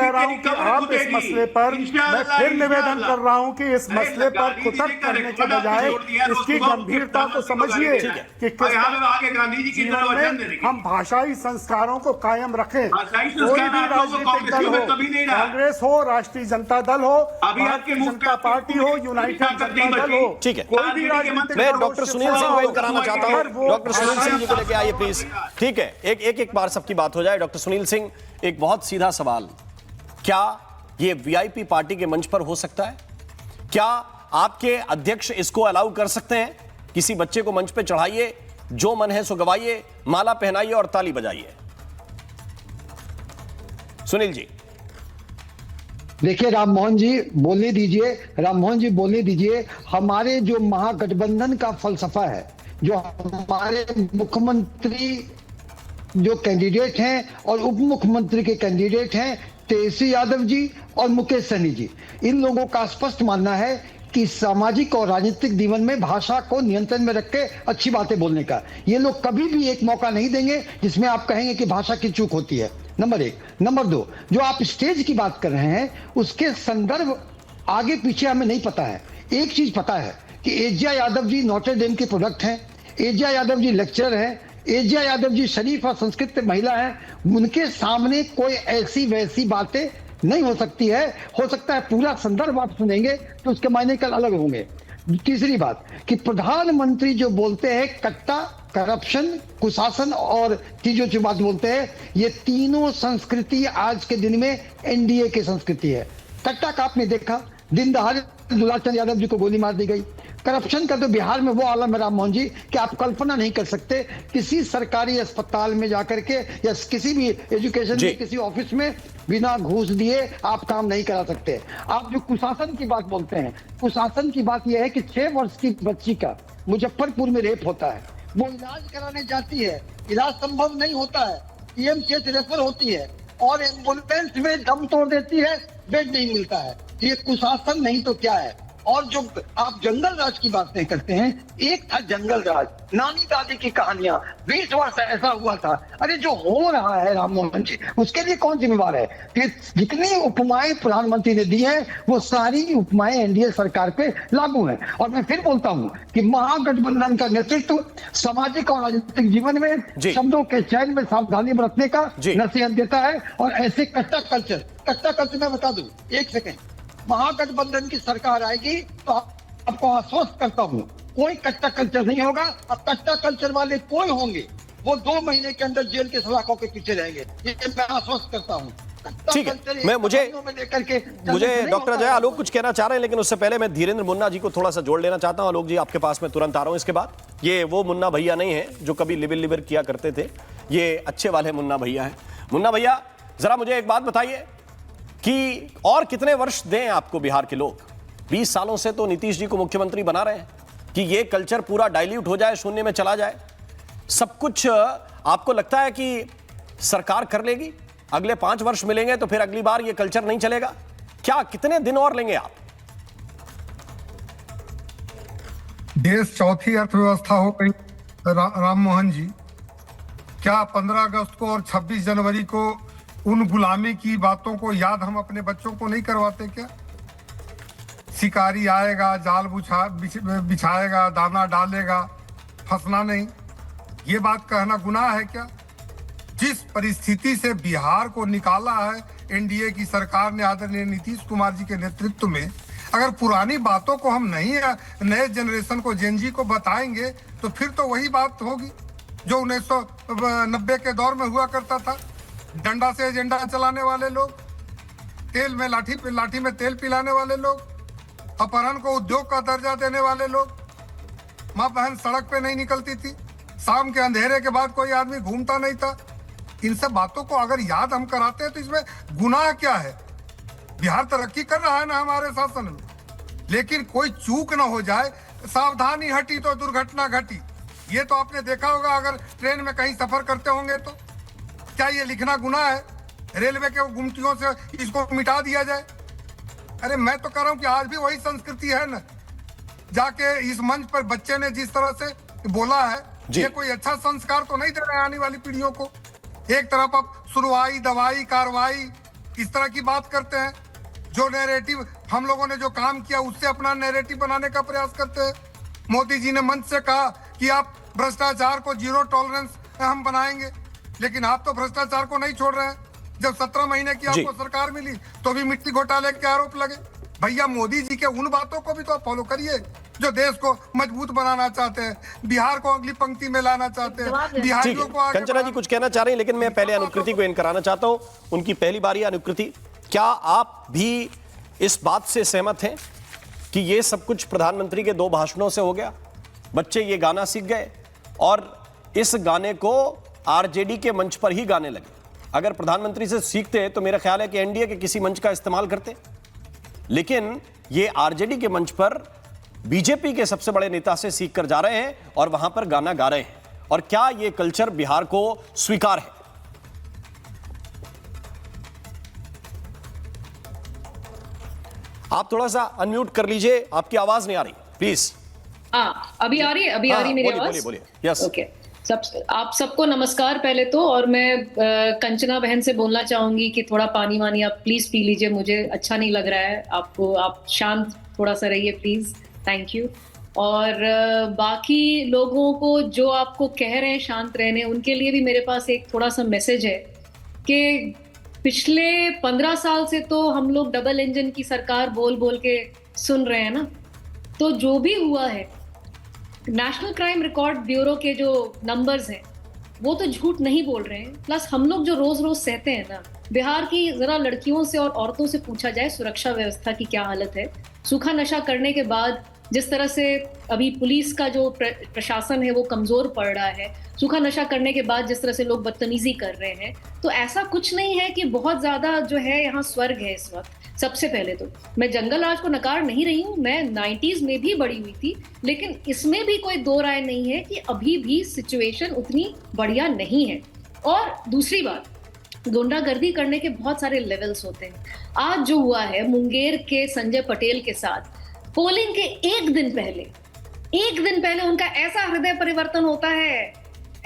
रहा हूं कि आप इस मसले पर, मैं फिर निवेदन कर रहा हूं कि इस मसले पर कुतर्क करने के बजाय इसकी गंभीरता को समझिए कि किस जीवन में हम भाषाई संस्कारों को कायम रखें। कोई भी राजनीतिक दल हो, कांग्रेस हो, राष्ट्रीय जनता दल हो, भारतीय जनता पार्टी हो, यूनाइटेड जनता दल हो, ठीक है, कोई भी राजनीतिक, मैं डॉक्टर सुनील सिंह को कराना चाहता हूं। डॉक्टर सुनील सिंह जी को लेकर आइए प्लीज। ठीक है, एक बार सबकी बात हो जाए। डॉक्टर सुनील सिंह, एक बहुत सीधा सवाल, क्या ये वीआईपी पार्टी के मंच पर हो सकता है? क्या आपके अध्यक्ष इसको अलाउ कर सकते हैं? किसी बच्चे को मंच पे चढ़ाइए, जो मन है सो गवाइए, माला पहनाइए और ताली बजाइए। सुनील जी। देखिए, राममोहन जी बोलने दीजिए। हमारे जो महागठबंधन का फलसफा है, जो हमारे मुख्यमंत्री जो कैंडिडेट हैं और उप मुख्यमंत्री के कैंडिडेट हैं, तेजस्वी यादव जी और मुकेश सहनी जी, इन लोगों का स्पष्ट मानना है कि सामाजिक और राजनीतिक जीवन में भाषा को नियंत्रण में रख के अच्छी बातें बोलने का ये लोग कभी भी एक मौका नहीं देंगे जिसमें आप कहेंगे कि भाषा की चूक होती है। नंबर 1। नंबर 2, जो आप स्टेज की बात कर रहे हैं, उसके संदर्भ आगे पीछे हमें नहीं पता है। एक चीज पता है कि एजिया यादव जी नॉटर डेम के प्रोडक्ट हैं, एजिया यादव जी लेक्चरर हैं, एजिया यादव जी शरीफ और संस्कृत महिला हैं। उनके सामने कोई ऐसी वैसी बातें नहीं हो सकती है। हो सकता है पूरा संदर्भ आप सुनेंगे तो उसके मायने कल अलग होंगे। तीसरी बात कि प्रधानमंत्री जो बोलते हैं कट्टा, करप्शन, कुशासन और चीजों की बात बोलते हैं, ये तीनों संस्कृति आज के दिन में एनडीए की संस्कृति है। कट्टा का आपने देखा, दिन दहाड़े दुलाल चंद यादव जी को गोली मार दी गई। करप्शन का तो बिहार में वो आलम है राम मोहन जी कि आप कल्पना नहीं कर सकते। किसी सरकारी अस्पताल में जाकर के या किसी भी एजुकेशन में किसी ऑफिस में बिना घूस दिए आप काम नहीं करा सकते। आप जो कुशासन की बात बोलते हैं, कुशासन की बात यह है कि 6 वर्ष की बच्ची का मुजफ्फरपुर में रेप होता है, वो इलाज कराने जाती है, इलाज संभव नहीं होता है, पीएमसीएच रेफर होती है और एम्बुलेंस में दम तोड़ देती है, बेड नहीं मिलता है। ये कुशासन नहीं तो क्या है। और जो आप जंगल राज की बातें करते हैं, एक था जंगल राज, नानी दादी की कहानियां, 20 वर्ष ऐसा हुआ था। अरे जो हो रहा है राम मोहन जी, उसके लिए कौन जिम्मेवार है? कि जितनी उपमाएं प्रधानमंत्री ने दी हैं वो सारी उपमाएं एनडीए सरकार पे लागू हैं। और मैं फिर बोलता हूं कि महागठबंधन का नेतृत्व सामाजिक और राजनीतिक जीवन में शब्दों के चयन में सावधानी बरतने का नसीहत देता है। और ऐसे कट्टा कल्चर मैं बता दूं, एक सेकेंड, महागठबंधन की सरकार आएगी तो आपको आश्वस्त करता हूं कोई कट्टा कल्चर नहीं होगा। अब कट्टा कल्चर वाले कोई होंगे वो 2 महीने के अंदर जेल के सलाखों के पीछे रहेंगे, ये मैं आश्वस्त करता हूं। ठीक है, मुझे डॉक्टर जय आलोक कुछ कहना चाह रहे हैं, लेकिन उससे पहले मैं धीरेन्द्र मुन्ना जी को थोड़ा सा जोड़ लेना चाहता हूं। आलोक जी आपके पास मैं तुरंत आ रहा हूं इसके बाद। ये वो मुन्ना भैया नहीं है जो कभी लिवर किया करते थे, ये अच्छे वाले मुन्ना भैया हैं। मुन्ना भैया जरा मुझे एक बात बताइए कि और कितने वर्ष दें आपको बिहार के लोग? 20 सालों से तो नीतीश जी को मुख्यमंत्री बना रहे हैं कि ये कल्चर पूरा डाइल्यूट हो जाए, शून्य में चला जाए, सब कुछ आपको लगता है कि सरकार कर लेगी? अगले 5 वर्ष मिलेंगे तो फिर अगली बार ये कल्चर नहीं चलेगा क्या? कितने दिन और लेंगे आप? देश चौथी अर्थव्यवस्था हो गई राम मोहन जी। क्या 15 अगस्त को और 26 जनवरी को उन गुलामी की बातों को याद हम अपने बच्चों को नहीं करवाते क्या? शिकारी आएगा, जाल बिछाएगा, दाना डालेगा, फंसना नहीं, ये बात कहना गुनाह है क्या? जिस परिस्थिति से बिहार को निकाला है एनडीए की सरकार ने आदरणीय नीतीश कुमार जी के नेतृत्व में, अगर पुरानी बातों को हम नहीं नए जनरेशन को, जेनजी को बताएंगे तो फिर तो वही बात होगी जो 1990 के दौर में हुआ करता था। डंडा से एजेंडा चलाने वाले लोग, तेल में लाठी में तेल पिलाने वाले लोग, अपहरण को उद्योग का दर्जा देने वाले लोग, माँ बहन सड़क पे नहीं निकलती थी, शाम के अंधेरे के बाद कोई आदमी घूमता नहीं था। इन सब बातों को अगर याद हम कराते हैं तो इसमें गुनाह क्या है? बिहार तरक्की कर रहा है ना हमारे शासन में, लेकिन कोई चूक ना हो जाए, सावधानी हटी तो दुर्घटना घटी। ये तो आपने देखा होगा, अगर ट्रेन में कहीं सफर करते होंगे तो क्या ये लिखना गुनाह है? रेलवे के गुमटियों से इसको मिटा दिया जाए। अरे मैं तो कह रहा हूं कि आज भी वही संस्कृति है ना। जाके इस मंच पर बच्चे ने जिस तरह से बोला है, ये कोई अच्छा संस्कार तो नहीं दे रहे आने वाली पीढ़ियों को। एक तरफ आप सुनवाई, दवाई, कार्रवाई, इस तरह की बात करते हैं, जो नैरेटिव हम लोगों ने जो काम किया उससे अपना नैरेटिव बनाने का प्रयास करते हैं। मोदी जी ने मंच से कहा कि आप भ्रष्टाचार को 0 टॉलरेंस हम बनाएंगे, लेकिन आप तो भ्रष्टाचार को नहीं छोड़ रहे हैं। जब 17 महीने की आपको सरकार मिली तो भी मिट्टी घोटाले के आरोप लगे। भैया मोदी जी के उन बातों को भी तो आप फॉलो करिए जो देश को मजबूत बनाना चाहते हैं, बिहार को अगली पंक्ति में लाना चाहते हैं, बिहारियों को आगे। कंचना जी कुछ कहना चाह रही हैं, लेकिन मैं पहले अनुकृति को इन कराना चाहता हूं। उनकी पहली बारी। अनुकृति, क्या आप भी इस बात से सहमत हैं कि ये सब कुछ प्रधानमंत्री के 2 भाषणों से हो गया? बच्चे ये गाना सीख गए और इस गाने को आरजेडी के मंच पर ही गाने लगे। अगर प्रधानमंत्री से सीखते तो मेरा ख्याल है कि एनडीए के किसी मंच का इस्तेमाल करते, लेकिन ये आरजेडी के मंच पर बीजेपी के सबसे बड़े नेता से सीख कर जा रहे हैं और वहां पर गाना गा रहे हैं। और क्या ये कल्चर बिहार को स्वीकार है? आप थोड़ा सा अनम्यूट कर लीजिए, आपकी आवाज नहीं आ रही, प्लीज। अभी आ रही है? अभी आ रही मेरी आवाज? बोलिए। Yes, okay. आप सबको नमस्कार पहले तो। और मैं कंचना बहन से बोलना चाहूंगी कि थोड़ा पानी वानी आप प्लीज पी लीजिए, मुझे अच्छा नहीं लग रहा है आपको। आप शांत थोड़ा सा रहिए प्लीज, थैंक यू। और बाकी लोगों को जो आपको कह रहे हैं शांत रहने, उनके लिए भी मेरे पास एक थोड़ा सा मैसेज है कि पिछले 15 साल से तो हम लोग डबल इंजन की सरकार बोल बोल के सुन रहे हैं ना। तो जो भी हुआ है, नेशनल क्राइम रिकॉर्ड ब्यूरो के जो नंबर्स हैं वो तो झूठ नहीं बोल रहे हैं। प्लस हम लोग जो रोज रोज सहते हैं ना, बिहार की जरा लड़कियों से और औरतों से पूछा जाए सुरक्षा व्यवस्था की क्या हालत है। सूखा नशा करने के बाद जिस तरह से अभी पुलिस का जो प्रशासन है वो कमजोर पड़ रहा है, सूखा नशा करने के बाद जिस तरह से लोग बदतमीजी कर रहे हैं, तो ऐसा कुछ नहीं है कि बहुत ज्यादा जो है यहाँ स्वर्ग है इस वक्त। सबसे पहले तो मैं जंगल राज को नकार नहीं रही हूँ, मैं 90s में भी बड़ी हुई थी, लेकिन इसमें भी कोई दो राय नहीं है कि अभी भी सिचुएशन उतनी बढ़िया नहीं है। और दूसरी बात, गुंडागर्दी करने के बहुत सारे लेवल्स होते हैं। आज जो हुआ है मुंगेर के संजय पटेल के साथ, पोलिंग के एक दिन पहले उनका ऐसा हृदय परिवर्तन होता है,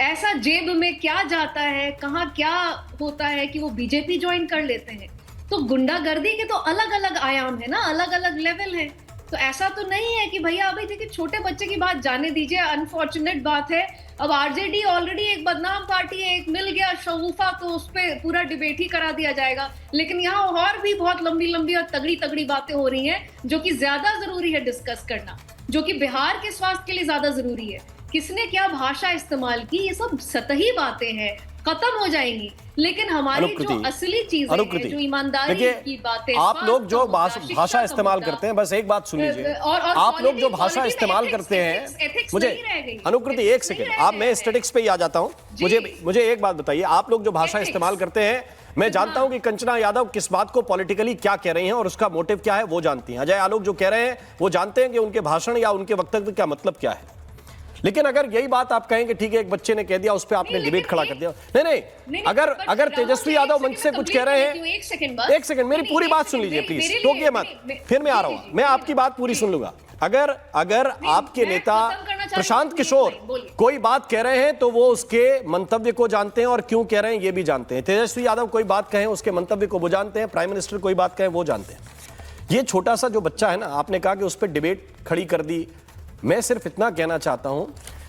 ऐसा जेब में क्या जाता है, कहाँ क्या होता है कि वो बीजेपी ज्वाइन कर लेते हैं। तो गुंडागर्दी के तो अलग अलग आयाम है ना, अलग अलग लेवल है। तो ऐसा तो नहीं है कि भैया अभी देखिए छोटे बच्चे की बात जाने दीजिए, अनफॉर्चुनेट बात है। अब आरजेडी ऑलरेडी एक बदनाम पार्टी है, एक मिल गया शगुफा, तो उस पर पूरा डिबेट ही करा दिया जाएगा। लेकिन यहाँ और भी बहुत लंबी लंबी और तगड़ी बातें हो रही हैं जो कि ज्यादा जरूरी है डिस्कस करना, जो कि बिहार के स्वास्थ्य के लिए ज्यादा जरूरी है। किसने क्या भाषा इस्तेमाल की, ये सब सतही बातें हैं, खत्म हो जाएंगी। लेकिन हमारी जो असली चीजें हैं, जो ईमानदारी की बातें, आप लोग जो भाषा इस्तेमाल करते हैं, बस एक बात सुन लीजिए, आप लोग जो भाषा इस्तेमाल करते हैं, मुझे अनुकृति एक सेकंड, आप मैं स्टैटिक्स पे ही आ जाता हूं। मुझे एक बात बताइए, आप लोग जो भाषा इस्तेमाल करते हैं, मैं जानता हूं कि कंचना यादव किस बात को पॉलिटिकली क्या कह रही हैं और उसका मोटिव क्या है वो जानती हैं। अजय आलोक जो कह रहे हैं वो जानते हैं कि उनके भाषण या उनके वक्तव्य का मतलब क्या है। लेकिन अगर यही बात आप कहेंगे ठीक है एक बच्चे ने कह दिया, उस पर आपने डिबेट खड़ा कर दिया, नहीं, अगर तेजस्वी यादव मंच से कुछ कह रहे हैं, एक सेकंड मेरी पूरी बात सुन लीजिए प्लीज, टोकिए मत, फिर मैं आ रहा हूं, मैं आपकी बात पूरी सुन लूंगा। अगर आपके नेता प्रशांत किशोर कोई बात कह रहे हैं तो वो उसके मंतव्य को जानते हैं और क्यों कह रहे हैं ये भी जानते हैं। तेजस्वी यादव कोई बात कहें उसके मंतव्य को वो जानते हैं, प्राइम मिनिस्टर कोई बात कहें वो जानते हैं। ये छोटा सा जो बच्चा है ना, आपने कहा कि उस पर डिबेट खड़ी कर दी, मैं सिर्फ इतना कहना चाहता हूं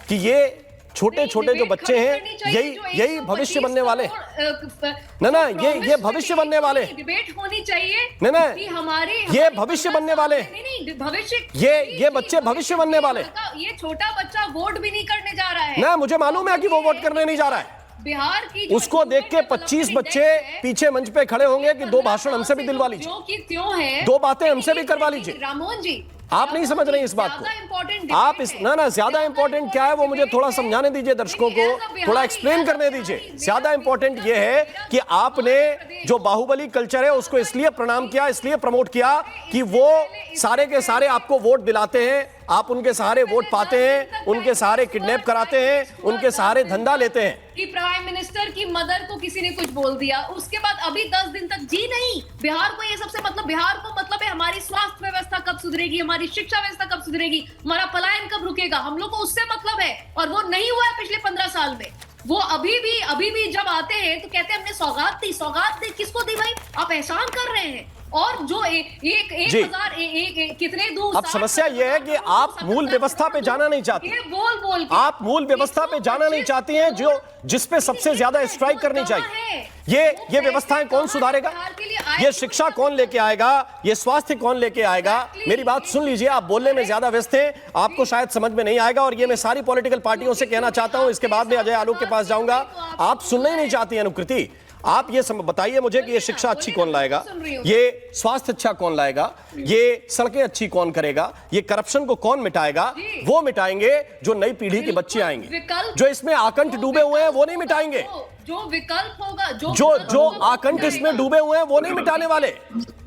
कि ये छोटे जो बच्चे हैं यही भविष्य बनने वाले, ना ये भविष्य बनने वाले, डिबेट होनी चाहिए ना हमारे, ये भविष्य बनने वाले, भविष्य, ये बच्चे भविष्य बनने वाले। ये छोटा बच्चा वोट भी नहीं करने जा रहा है ना, मुझे मालूम है कि वो वोट करने नहीं जा रहा है। बिहार की उसको देख के 25 बच्चे पीछे मंच पे खड़े होंगे कि दो भाषण हमसे भी दिलवा लीजिए, दो बातें हमसे भी करवा लीजिए। राममोहन जी, आप नहीं समझ रहे इस बात को, आप इस ना ज्यादा इंपॉर्टेंट क्या है वो मुझे थोड़ा समझाने दीजिए, दर्शकों को थोड़ा एक्सप्लेन करने दीजिए। ज्यादा इंपॉर्टेंट ये है कि आपने जो बाहुबली कल्चर है उसको इसलिए प्रणाम किया, इसलिए प्रमोट किया कि वो सारे के सारे आपको वोट दिलाते हैं, आप उनके सहारे वोट पाते हैं, उनके सहारे किडनैप कराते हैं, उनके सहारे धंधा लेते हैं। कि प्राइम मिनिस्टर की मदर को किसी ने कुछ बोल दिया, उसके बाद अभी 10 दिन तक जी नहीं। बिहार को ये सबसे मतलब, बिहार को मतलब है हमारी स्वास्थ्य व्यवस्था कब सुधरेगी, हमारी शिक्षा व्यवस्था कब सुधरेगी, हमारा पलायन कब रुकेगा, हम लोग को उससे मतलब है। और वो नहीं हुआ है पिछले 15 साल में। वो अभी भी जब आते हैं तो कहते हैं हमने सौगात दी, किसको दी भाई? आप एहसान कर रहे हैं। और जो एक हजार कितने दूर, अब समस्या यह है कि आप मूल व्यवस्था पे जाना नहीं चाहती, बोल आप मूल व्यवस्था पे जाना नहीं चाहती हैं जो जिस पे सबसे ज्यादा स्ट्राइक करनी चाहिए। ये व्यवस्थाएं कौन सुधारेगा, ये शिक्षा कौन लेके आएगा, ये स्वास्थ्य कौन लेके आएगा? मेरी बात सुन लीजिए, आप बोलने में ज्यादा व्यस्त हैं, आपको शायद समझ में नहीं आएगा। और ये मैं सारी पॉलिटिकल पार्टियों से कहना चाहता हूं, इसके बाद में अजय आलोक के पास जाऊंगा। आप सुनना ही नहीं चाहती अनुकृति, आप ये बताइए मुझे कि ये शिक्षा अच्छी कौन लाएगा, ये स्वास्थ्य अच्छा कौन लाएगा, ये सड़कें अच्छी कौन करेगा, ये करप्शन को कौन मिटाएगा? वो मिटाएंगे जो नई पीढ़ी के बच्चे आएंगे, जो इसमें आकंठ डूबे हुए हैं वो नहीं मिटाएंगे। जो विकल्प होगा, जो आकंठ इसमें डूबे हुए हैं वो नहीं मिटाने वाले।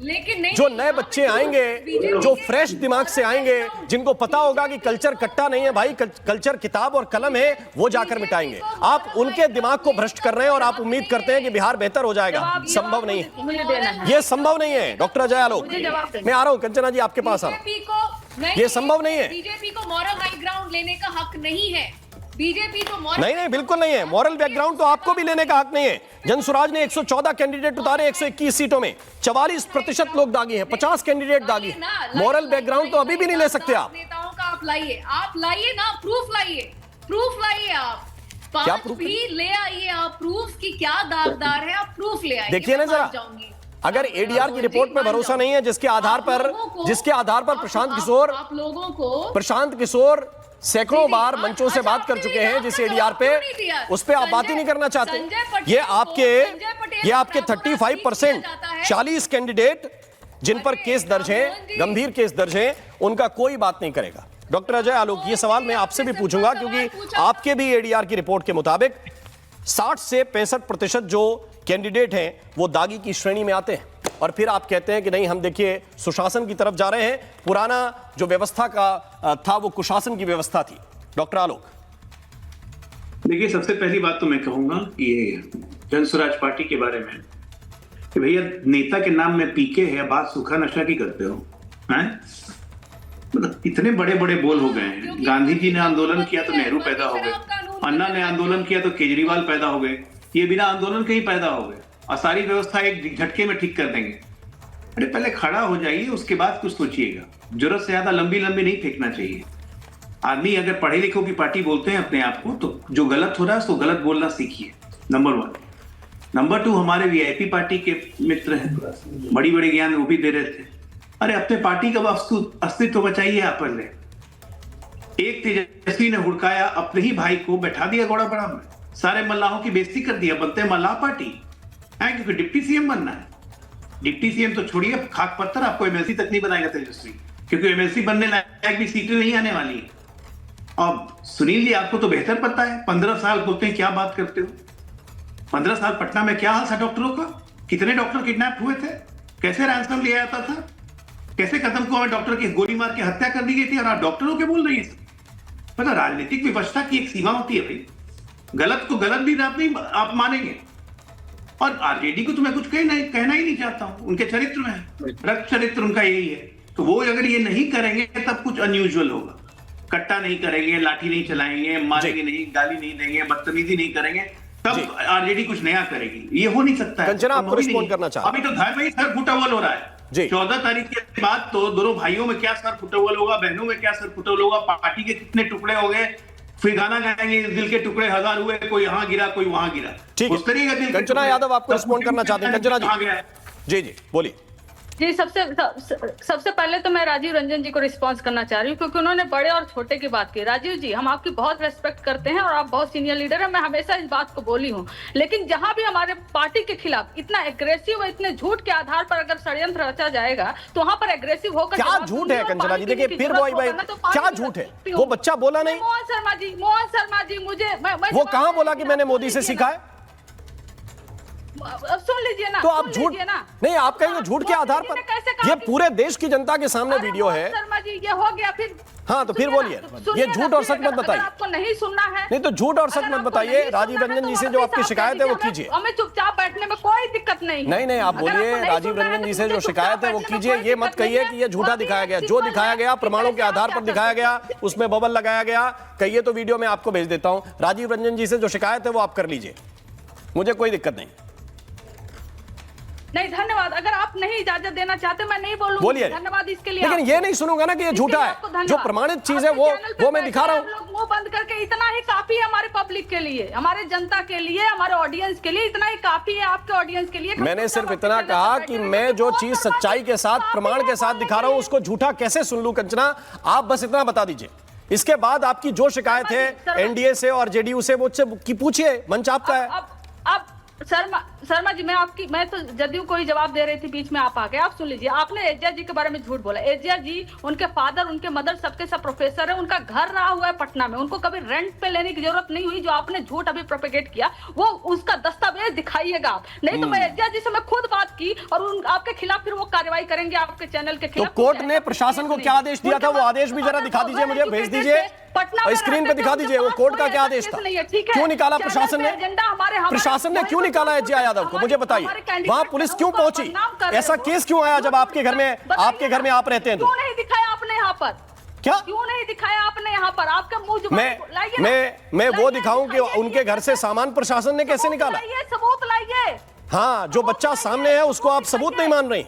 लेकिन नहीं, जो नए बच्चे आएंगे, जो फ्रेश दिमाग से आएंगे, जिनको पता होगा कि कल्चर कट्टा नहीं है भाई, कल्चर किताब और कलम है, वो जाकर मिटाएंगे। आप उनके दिमाग को भ्रष्ट कर रहे हैं और आप उम्मीद करते हैं कि बिहार बेहतर हो जाएगा। संभव नहीं है, ये संभव नहीं है। डॉक्टर अजय आलोक, मैं आ रहा हूं, कंचना जी आपके पास आ रहा हूं, ये संभव नहीं है। बीजेपी को मॉरल हाई ग्राउंड लेने का हक नहीं है। बीजेपी को नहीं बिल्कुल नहीं है। मॉरल बैकग्राउंड तो आपको भी लेने का हक नहीं है। जनसुराज ने 114 कैंडिडेट उतारे, 121 सीटों में 44% लोग दागी हैं, 50 कैंडिडेट दागी हैं। मॉरल बैकग्राउंड तो अभी भी नहीं ले सकते आप। नेताओं का आप लाइए ना, प्रूफ लाइए आप, क्या प्रूफ भी ले आइए आप, प्रूफ की क्या दागदार है, आप प्रूफ ले आइए। देखिए ना जरा, अगर एडीआर की रिपोर्ट पे भरोसा नहीं है, जिसके आधार पर प्रशांत किशोर सैकड़ों बार मंचों से बात कर चुके हैं, जिस एडीआर पे, उस पे आप बात ही नहीं करना चाहते। ये आपके 35%, 40 कैंडिडेट जिन पर केस दर्ज है, गंभीर केस दर्ज है, उनका कोई बात नहीं करेगा। डॉक्टर अजय आलोक, ये सवाल मैं आपसे भी पूछूंगा क्योंकि आपके भी एडीआर की रिपोर्ट के मुताबिक 60 से 65% जो कैंडिडेट हैं वो दागी की श्रेणी में आते हैं, और फिर आप कहते हैं कि नहीं, हम देखिए सुशासन की तरफ जा रहे हैं, पुराना जो व्यवस्था का था वो कुशासन की व्यवस्था थी। डॉक्टर आलोक, देखिए, सबसे पहली बात तो मैं कहूंगा ये जन स्वराज पार्टी के बारे में कि भैया नेता के नाम में पीके है, बात सूखा नशा की करते हो हैं? मतलब इतने बड़े बड़े बोल हो गए हैं। गांधी जी ने आंदोलन किया तो नेहरू पैदा हो गए, अन्ना ने आंदोलन किया तो केजरीवाल पैदा हो गए, ये बिना आंदोलन के ही पैदा हो गए और सारी व्यवस्था एक झटके में ठीक कर देंगे। अरे पहले खड़ा हो जाइए, उसके बाद कुछ सोचिएगा। जरूरत से ज्यादा लंबी लंबी नहीं फेंकना चाहिए। आदमी अगर पढ़े लिखों की पार्टी बोलते हैं अपने आप को, तो जो गलत हो रहा है उसको गलत बोलना सीखिए, नंबर 1। नंबर 2, हमारे वीआईपी पार्टी के मित्र हैं, बड़ी बड़ी ज्ञान वो भी दे रहे थे। अरे अपने पार्टी का अस्तित्व बचाइए आप पहले। एक तेजस्वी ने हुड़काया, अपने ही भाई को बैठा दिया घोड़ा बड़ा में, सारे मल्लाहों की बेइज्जती कर दिया, बनते मल्लाह पार्टी है, क्योंकि डिप्टी सीएम बनना है। डिप्टी सीएम तो छोड़िए, खाक पत्थर, आपको एमएलसी तक नहीं बनाएगा तेजस्वी, क्योंकि एमएलसी बनने लायक भी सीटें नहीं आने वाली है। अब सुनील जी, आपको तो बेहतर पता है, 15 साल बोलते हैं, क्या बात करते हो? 15 साल पटना में क्या हाल था डॉक्टरों का? कितने डॉक्टर किडनैप हुए थे? कैसे रैंसम लिया जाता था? कैसे कदम को डॉक्टर की गोली मार के हत्या कर दी गई थी, और आप डॉक्टरों के बोल रही है? मतलब राजनीतिक विवशता की एक सीमा होती है भाई। गलत को गलत भी आप मानेंगे, और आरजेडी को तो मैं कुछ कहना ही नहीं चाहता हूं, उनके चरित्र में है, रक्त चरित्र उनका यही है। तो वो अगर ये नहीं करेंगे तब कुछ अनयूजुअल होगा। कट्टा नहीं करेंगे, लाठी नहीं चलाएंगे, मारेंगे नहीं, गाली नहीं देंगे, बदतमीजी नहीं करेंगे, तब आरजेडी कुछ नया करेगी। ये हो नहीं सकता है। आपको रिस्पॉन्ड करना चाहता हूं। अभी तो घर में ही सर फुटबॉल हो रहा है। 14 तारीख के बाद तो दोनों भाइयों में क्या सर फुटबॉल होगा, बहनों में क्या सर फुटबॉल होगा, पार्टी के कितने टुकड़े हो गए, फिर गाना गाएंगे, दिल के टुकड़े 1000 हुए, कोई यहाँ गिरा कोई वहां गिरा। ठीक है, कंचना यादव आपको रिस्पॉन्ड करना चाहते हैं। कंचना जी, जी बोलिए। जी, सबसे पहले तो मैं राजीव रंजन जी को रिस्पॉन्स करना चाह रही हूँ, क्योंकि उन्होंने बड़े और छोटे की बात की। राजीव जी, हम आपकी बहुत रेस्पेक्ट करते हैं और आप बहुत सीनियर लीडर हैं, मैं हमेशा इस बात को बोली हूँ। लेकिन जहां भी हमारे पार्टी के खिलाफ इतना एग्रेसिव, इतने झूठ के आधार पर अगर षड्यंत्र रचा जाएगा, तो वहां पर एग्रेसिव होकर क्या झूठ है कंचना जी? देखिए फिर भाई क्या झूठ है? वो बच्चा बोला नहीं। मोहन शर्मा जी मुझे वो कहाँ बोला कि मैंने मोदी से सीखा है? सुन लीजिए ना। तो आप झूठ नहीं, आप कहेंगे झूठ के आधार पर। ये पूरे देश की जनता के सामने वीडियो है। शर्मा जी, ये हो गया फिर। हाँ, तो फिर बोलिए, ये झूठ और सच मत बताइए। आपको नहीं सुनना है, नहीं तो झूठ और सच मत बताइए। राजीव रंजन जी से जो आपकी शिकायत है वो कीजिए। हमें चुपचाप बैठने में कोई दिक्कत नहीं। नहीं, आप बोलिए, राजीव रंजन जी से जो शिकायत है वो कीजिए। ये मत कहिए कि ये झूठा दिखाया गया। जो दिखाया गया प्रमाणों के आधार पर दिखाया गया, उसमें बबल लगाया गया, कहिए तो वीडियो में आपको भेज देता हूं। राजीव रंजन जी से जो शिकायत है वो आप कर लीजिए, मुझे कोई दिक्कत नहीं। नहीं, धन्यवाद। अगर आप नहीं इजाजत देना चाहते, मैं नहीं बोलूंगी। बोलिए, धन्यवाद इसके लिए। लेकिन ये नहीं सुनूंगा ना कि ये झूठा है। जो प्रमाणित चीज है वो मैं दिखा रहा हूँ। मुंह बंद करके इतना ही काफी है हमारे पब्लिक के लिए, हमारे जनता के लिए, हमारे ऑडियंस के लिए, इतना ही काफी है आपके ऑडियंस के लिए। मैंने सिर्फ इतना कहा कि मैं जो चीज सच्चाई के साथ, प्रमाण के साथ दिखा रहा हूँ, उसको झूठा कैसे सुन लूं? कंचना, आप बस इतना बता दीजिए। इसके बाद आपकी जो शिकायत है एनडीए से और जेडीयू से, मुझसे पूछिए, मंच आपका है। अब शर्मा जी, मैं तो जदयू को ही जवाब दे रही थी, बीच में आप आ गए। आप सुन लीजिए, आपने एजिया जी के बारे में झूठ बोला। एजिया जी, उनके फादर, उनके मदर सबके सब प्रोफेसर है, उनका घर रहा हुआ है पटना में, उनको कभी रेंट पे लेने की जरूरत नहीं हुई। जो आपने झूठ अभी प्रोपेगेट किया, वो उसका दस्तावेज दिखाइएगा आप। नहीं तो मैं एजिया जी से मैं खुद बात की और आपके खिलाफ फिर वो कार्रवाई करेंगे आपके चैनल के खिलाफ। तो कोर्ट ने प्रशासन को क्या आदेश दिया था? वो आदेश भी जरा दिखा दीजिए, मुझे भेज दीजिए, स्क्रीन पे दिखा दीजिए। वो कोर्ट का क्या आदेश था? क्यों निकाला प्रशासन ने? प्रशासन ने क्यों निकाला एजिया यादव को? मुझे बताइए, वहां पुलिस क्यों पहुंची? ऐसा केस क्यों आया जब आपके घर में आप रहते हैं? तो क्यों नहीं दिखाया आपने यहाँ पर? क्या क्यों नहीं दिखाया आपने यहाँ पर? आपका मुंह मैं वो दिखाऊं कि उनके घर से सामान प्रशासन ने कैसे निकाला? सबूत लाइए। हाँ, जो बच्चा सामने है उसको आप सबूत नहीं मान रही।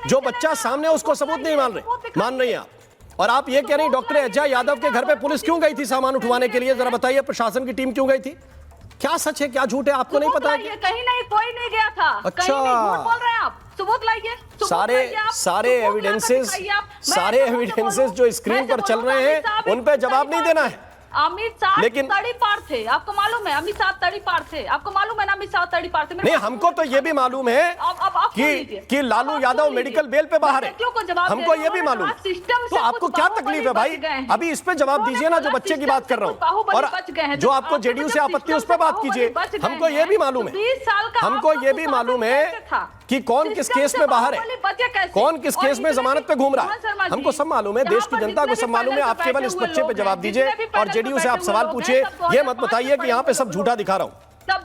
जो बच्चा सामने है उसको सबूत नहीं मान रही आप। और आप ये कह रही डॉक्टर एजिया यादव के घर पे पुलिस क्यों गई थी सामान उठवाने के लिए? जरा बताइए, प्रशासन की टीम क्यों गई थी? क्या सच है, क्या झूठ है, आपको नहीं पता? कहीं नहीं, कोई नहीं गया था। अच्छा, झूठ बोल रहे हैं आप। सबूत लाइए। सारे एविडेंसेस जो स्क्रीन पर चल रहे हैं, उन पे जवाब नहीं देना है। अमित शाह लेकिन तड़ीपार थे, आपको मालूम है? अमित शाह तड़ीपार थे, आपको मालूम है ना? अमित शाह तड़ीपार थे। नहीं, हमको तो ये भी मालूम है कि लालू यादव मेडिकल बेल पे बाहर है, हमको ये भी मालूम। तो आपको क्या तकलीफ है भाई? अभी इस पे जवाब दीजिए ना, जो बच्चे की बात कर रहा हूँ, और जो आपको जेडीयू से आपत्ति उस पर बात कीजिए। हमको ये भी मालूम है, हमको ये भी मालूम है कि कौन किस केस में बाहर है, कौन किस केस में जमानत पे घूम रहा है, हमको सब मालूम है, देश की जनता को सब मालूम है। आप केवल इस बच्चे पे जवाब दीजिए और जेडीयू से आप सवाल पूछिए। ये मत बताइए कि यहाँ पे सब झूठा दिखा रहा हूँ,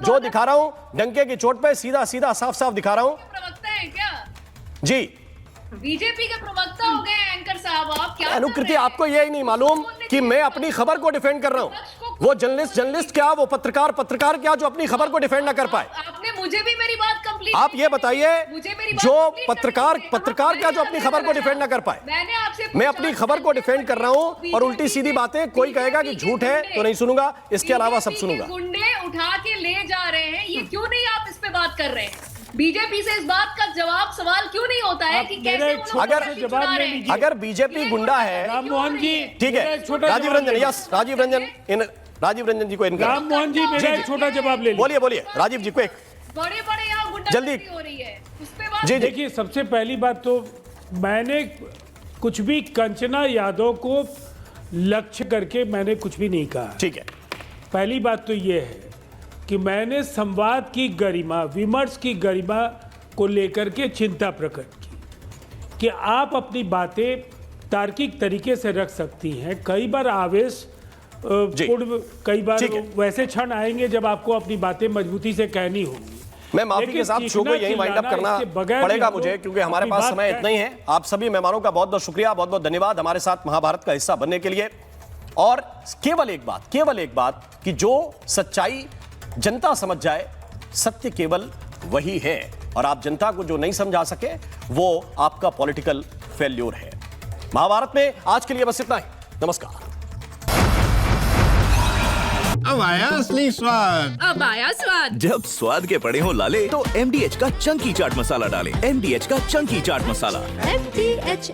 जो दिखा रहा हूँ डंके की चोट पे सीधा सीधा साफ साफ दिखा रहा हूँ। प्रवक्ता है क्या? जी, बीजेपी के प्रवक्ता हो गए एंकर साहब, आप क्या अनुकृति, आपको ये ही नहीं मालूम कि मैं अपनी खबर को डिफेंड कर रहा हूँ? वो जर्नलिस्ट क्या, वो पत्रकार क्या, जो अपनी खबर को डिफेंड ना कर पाए? आपने मुझे भी मेरी बात कंप्लीट, आप ये बताइए, जो पत्रकार क्या जो अपनी खबर को डिफेंड ना कर पाए? मैंने आपसे मैं अपनी खबर को डिफेंड कर रहा हूँ और उल्टी सीधी बातें कोई कहेगा कि झूठ है तो नहीं सुनूंगा, इसके अलावा सब सुनूंगा। गुंडे उठा के ले जा रहे हैं, ये क्यों नहीं आप इस पे बात कर रहे हैं? बीजेपी से इस बात का जवाब सवाल क्यों नहीं होता है कि कैसे अगर बीजेपी गुंडा है? राममोहन जी, ठीक है, राजीव रंजन जी को राममोहन जी, मेरा एक छोटा जवाब ले, बोलिए राजीव जी को एक बड़े यहाँ जल्दी हो रही है उस पे बात। जी, देखिए, सबसे पहली बात तो मैंने कुछ भी कंचना यादव को लक्ष्य करके मैंने कुछ भी नहीं कहा। ठीक है, पहली बात तो ये है कि मैंने संवाद की गरिमा, विमर्श की गरिमा को लेकर के चिंता प्रकट की कि आप अपनी बातें तार्किक तरीके से रख सकती हैं। कई बार आवेश कई बार वैसे क्षण आएंगे जब आपको अपनी बातें मजबूती से कहनी होगी। मैं माफी के साथ शो को यही वाइंड अप करना पड़ेगा मुझे, क्योंकि हमारे पास समय इतना ही है। आप सभी मेहमानों का बहुत बहुत शुक्रिया, बहुत बहुत धन्यवाद हमारे साथ महाभारत का हिस्सा बनने के लिए। और केवल एक बात कि जो सच्चाई जनता समझ जाए, सत्य केवल वही है, और आप जनता को जो नहीं समझा सके वो आपका पॉलिटिकल फेल्यूर है। महाभारत में आज के लिए बस इतना ही। नमस्कार। अब आया असली स्वाद, अब आया स्वाद। जब स्वाद के पड़े हो लाले तो MDH का चंकी चाट मसाला डालें। MDH का चंकी चाट मसाला। MDH